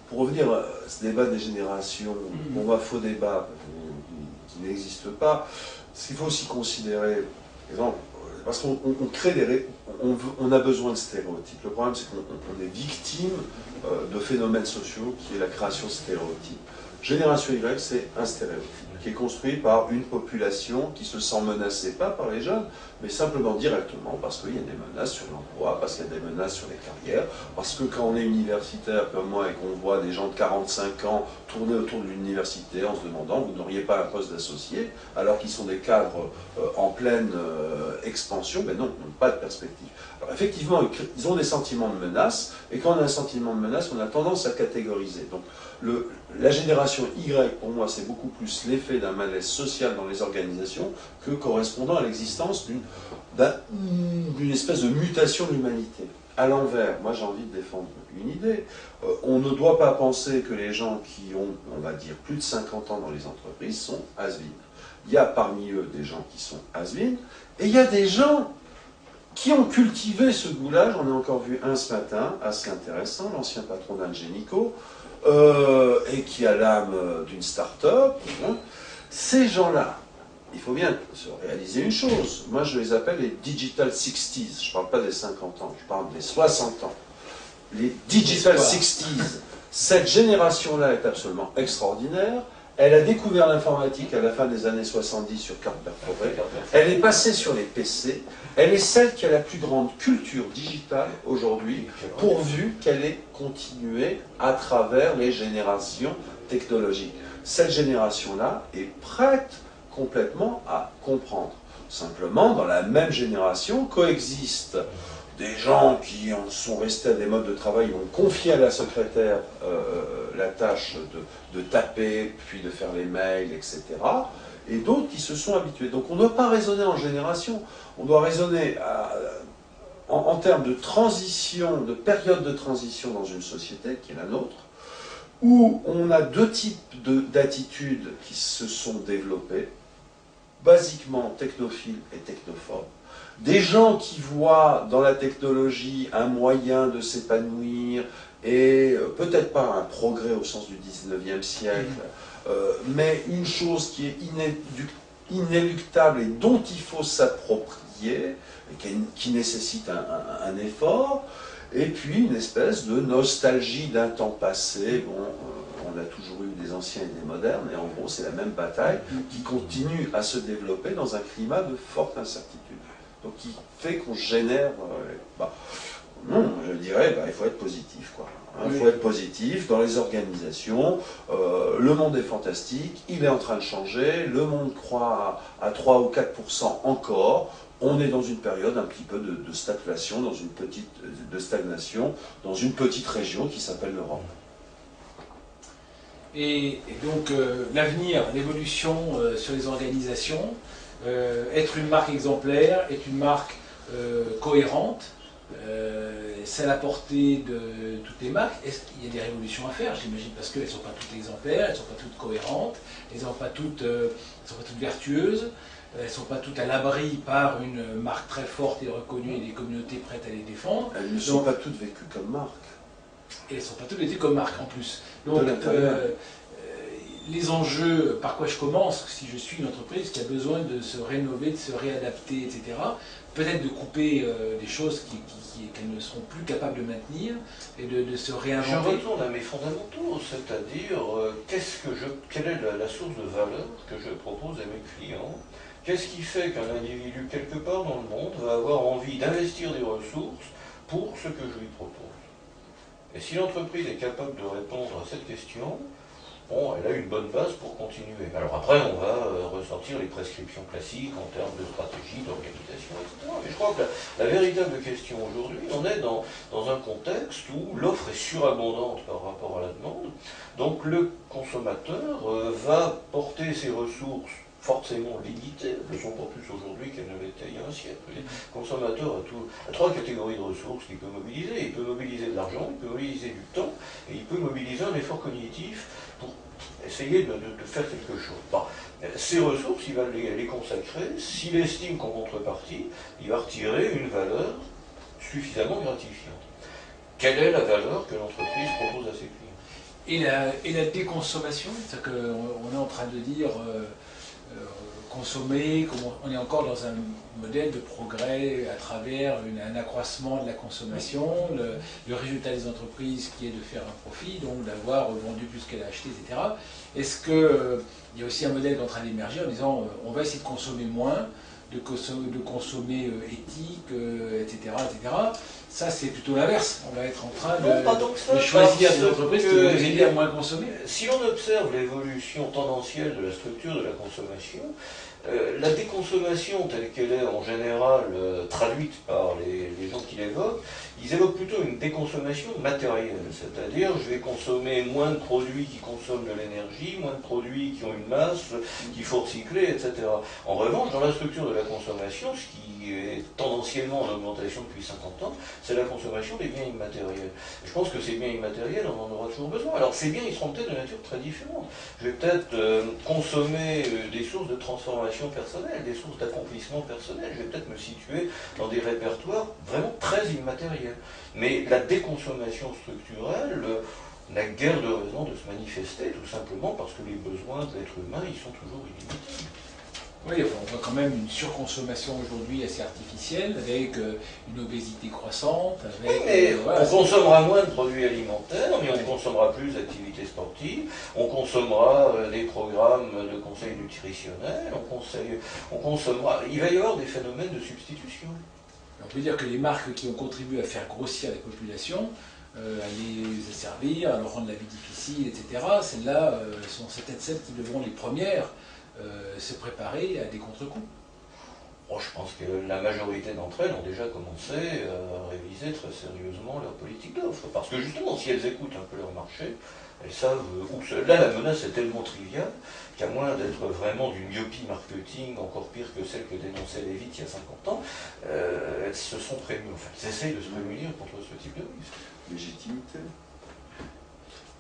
Pour revenir à ce débat des générations, on voit faux débat qui n'existe pas, ce qu'il faut aussi considérer, par exemple, parce qu'on crée on a besoin de stéréotypes. Le problème, c'est qu'on est victime de phénomènes sociaux qui est la création de stéréotypes. Génération Y, c'est un stéréotype qui est construit par une population qui se sent menacée, pas par les jeunes, mais simplement directement parce qu'il y a des menaces sur l'emploi, parce qu'il y a des menaces sur les carrières, parce que quand on est universitaire comme moi et qu'on voit des gens de 45 ans tourner autour de l'université en se demandant vous n'auriez pas un poste d'associé, alors qu'ils sont des cadres en pleine expansion, mais non, ils n'ont pas de perspective. Alors effectivement, ils ont des sentiments de menace, et quand on a un sentiment de menace, on a tendance à catégoriser. Donc la génération Y, pour moi, c'est beaucoup plus l'effet d'un malaise social dans les organisations que correspondant à l'existence d'une espèce de mutation de l'humanité. À l'envers, moi j'ai envie de défendre une idée. On ne doit pas penser que les gens qui ont, on va dire, plus de 50 ans dans les entreprises sont has-been. Il y a parmi eux des gens qui sont has-been, et il y a des gens qui ont cultivé ce goût-là. J'en ai encore vu un ce matin, assez intéressant, l'ancien patron d'Ingenico, et qui a l'âme d'une start-up. Hein. Ces gens-là, il faut bien se réaliser une chose. Moi, je les appelle les Digital 60s. Je ne parle pas des 50 ans, je parle des 60 ans. Les Digital 60s. Cette génération-là est absolument extraordinaire. Elle a découvert l'informatique à la fin des années 70 sur carte perforée. Elle est passée sur les PC. Elle est celle qui a la plus grande culture digitale aujourd'hui, pourvu qu'elle ait continué à travers les générations technologiques. Cette génération-là est prête complètement à comprendre. Simplement, dans la même génération, coexistent des gens qui en sont restés à des modes de travail, ont confié à la secrétaire la tâche de taper, puis de faire les mails, etc. Et d'autres qui se sont habitués. Donc on ne doit pas raisonner en génération, on doit raisonner en termes de transition, de période de transition dans une société, qui est la nôtre, où on a deux types d'attitudes qui se sont développées, basiquement technophiles et technophobes. Des gens qui voient dans la technologie un moyen de s'épanouir et peut-être pas un progrès au sens du 19e siècle, mais une chose qui est inéluctable et dont il faut s'approprier, et qui nécessite un effort, et puis une espèce de nostalgie d'un temps passé. Bon, on a toujours eu des anciens et des modernes, et en gros c'est la même bataille qui continue à se développer dans un climat de forte incertitude. Donc qui fait qu'on génère... non, je dirais, il faut être positif, quoi. Il faut être positif dans les organisations. Le monde est fantastique, il est en train de changer, le monde croît à 3 ou 4% encore. On est dans une période un petit peu de stagflation, de stagnation, dans une petite région qui s'appelle l'Europe. Et donc l'avenir, l'évolution sur les organisations, être une marque exemplaire, être une marque cohérente, c'est à la portée de toutes les marques. Est-ce qu'il y a des révolutions à faire, j'imagine, parce qu'elles ne sont pas toutes exemplaires, elles ne sont pas toutes cohérentes, elles ne sont pas toutes vertueuses, elles ne sont pas toutes à l'abri par une marque très forte et reconnue et des communautés prêtes à les défendre. Elles ne sont pas toutes vécues comme marque. Et elles ne sont pas toutes vécues comme marque en plus. Donc, les enjeux, par quoi je commence, si je suis une entreprise qui a besoin de se rénover, de se réadapter, etc., peut-être de couper des choses qu'elles ne seront plus capables de maintenir et de se réinventer. Je retourne à mes fondamentaux, c'est-à-dire quelle est la source de valeur que je propose à mes clients. Qu'est-ce qui fait qu'un individu quelque part dans le monde va avoir envie d'investir des ressources pour ce que je lui propose? Et si l'entreprise est capable de répondre à cette question, bon, elle a une bonne base pour continuer. Alors après, on va ressortir les prescriptions classiques en termes de stratégie, d'organisation, etc. Mais je crois que la véritable question aujourd'hui, on est dans un contexte où l'offre est surabondante par rapport à la demande. Donc le consommateur va porter ses ressources forcément limitées, elles ne sont pas plus aujourd'hui qu'elles ne l'étaient il y a un siècle. Le consommateur a trois catégories de ressources qu'il peut mobiliser. Il peut mobiliser de l'argent, il peut mobiliser du temps, et il peut mobiliser un effort cognitif pour essayer de faire quelque chose. Bon, ces ressources, il va les consacrer. S'il estime qu'en contrepartie, il va retirer une valeur suffisamment gratifiante. Quelle est la valeur que l'entreprise propose à ses clients? Et la déconsommation, c'est-à-dire qu'on est en train de dire consommer, on est encore dans un modèle de progrès à travers un accroissement de la consommation, le résultat des entreprises qui est de faire un profit, donc d'avoir vendu plus qu'elle a acheté, etc. Est-ce qu'il y a aussi un modèle qui est en train d'émerger en disant on va essayer de consommer moins, de consommer éthique, etc., etc. Ça, c'est plutôt l'inverse. On va être en train de choisir des entreprises qui vont nous aider à moins consommer. Si on observe l'évolution tendancielle de la structure de la consommation, la déconsommation telle qu'elle est en général traduite par les gens qui l'évoquent, ils évoquent plutôt une déconsommation matérielle, c'est-à-dire je vais consommer moins de produits qui consomment de l'énergie, moins de produits qui ont une masse, qu'il faut recycler, etc. En revanche, dans la structure de la consommation, ce qui est tendanciellement en augmentation depuis 50 ans, c'est la consommation des biens immatériels. Et je pense que ces biens immatériels, on en aura toujours besoin. Alors ces biens, ils seront peut-être de nature très différente. Je vais peut-être consommer des sources de transformation d'information personnelle, des sources d'accomplissement personnel. Je vais peut-être me situer dans des répertoires vraiment très immatériels. Mais la déconsommation structurelle n'a guère de raison de se manifester, tout simplement parce que les besoins de l'être humain, ils sont toujours illimités. Oui, enfin, on voit quand même une surconsommation aujourd'hui assez artificielle, avec une obésité croissante. Avec, oui, mais voilà, on consommera moins de produits alimentaires, mais on consommera plus d'activités sportives, on consommera des programmes de conseils nutritionnels, on consommera... Il va y avoir des phénomènes de substitution. On peut dire que les marques qui ont contribué à faire grossir les populations, à les asservir, à leur rendre la vie difficile, etc., celles-là sont peut-être celles qui devront les premières se préparer à des contre-coups. Oh, je pense que la majorité d'entre elles ont déjà commencé à réviser très sérieusement leur politique d'offre. Parce que justement, si elles écoutent un peu leur marché, elles savent où... Là, la menace est tellement triviale qu'à moins d'être vraiment d'une myopie marketing, encore pire que celle que dénonçait Lévite il y a 50 ans, elles se sont prémues, enfin, elles essayent de se prémunir contre ce type de risque. Légitimité.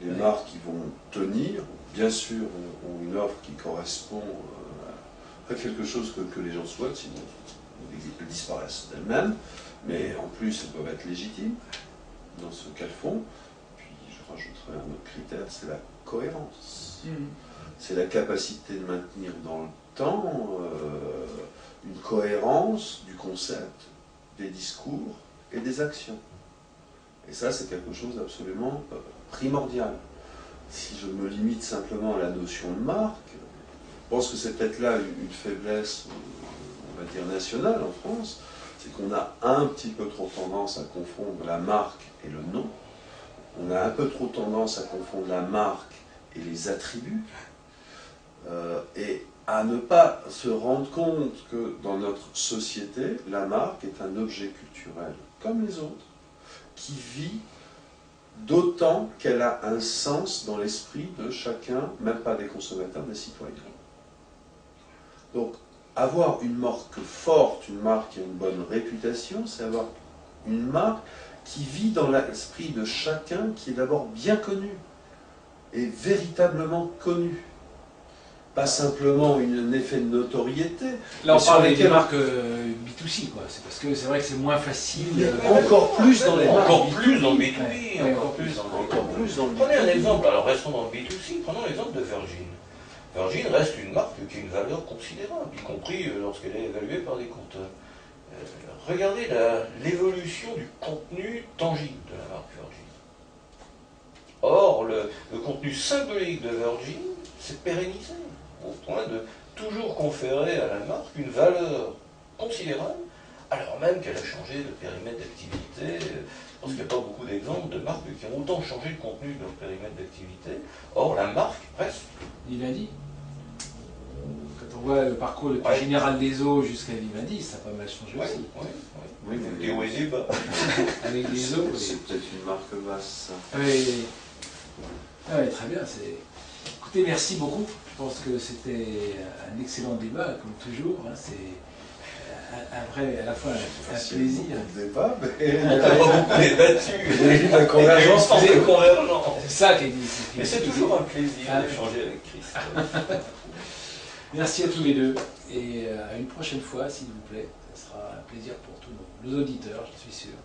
Les marques qui vont tenir, bien sûr, ont une offre qui correspond à quelque chose que les gens souhaitent, sinon elles disparaissent d'elles-mêmes, mais en plus elles doivent être légitimes dans ce qu'elles font. Puis je rajouterai un autre critère, c'est la cohérence. C'est la capacité de maintenir dans le temps une cohérence du concept, des discours et des actions. Et ça, c'est quelque chose d'absolument primordial. Si je me limite simplement à la notion de marque, je pense que c'est peut-être là une faiblesse, on va dire, nationale en France, c'est qu'on a un petit peu trop tendance à confondre la marque et le nom. On a un peu trop tendance à confondre la marque et les attributs, et à ne pas se rendre compte que dans notre société, la marque est un objet culturel, comme les autres, qui vit d'autant qu'elle a un sens dans l'esprit de chacun, même pas des consommateurs, des citoyens. Donc, avoir une marque forte, une marque qui a une bonne réputation, c'est avoir une marque qui vit dans l'esprit de chacun, qui est d'abord bien connu, et véritablement connu. Pas simplement un effet de notoriété. Là, on parle des marques B2C, quoi. C'est parce que c'est vrai que c'est moins facile. Encore plus dans les marques. Encore plus dans le B2B, ouais, encore plus dans le B2B. B2B. Prenez un exemple, alors restons dans le B2C, prenons l'exemple de Virgin. Virgin reste une marque qui a une valeur considérable, y compris lorsqu'elle est évaluée par des compteurs. Regardez l'évolution du contenu tangible de la marque Virgin. Or, le contenu symbolique de Virgin s'est pérennisé, au point de toujours conférer à la marque une valeur considérable, alors même qu'elle a changé de périmètre d'activité. Parce qu'il n'y a pas beaucoup d'exemples de marques qui ont autant changé le contenu de leur périmètre d'activité. Or, la marque reste. Vivendi. Quand on voit le parcours le plus général des eaux jusqu'à Vivendi, ça a pas mal changé aussi. Oui, des hauts et des bas. Avec les eaux. C'est peut-être une marque basse. Oui, très bien. Écoutez, merci beaucoup. Je pense que c'était un excellent débat, comme toujours. C'est à la fois un plaisir. Débat, mais débattu. La convergence. C'est ça qui est dit. Mais c'est toujours un plaisir d'échanger avec Christ. Merci à tous les deux. Et à une prochaine fois, s'il vous plaît. Ce sera un plaisir pour tous nos auditeurs, je suis sûr.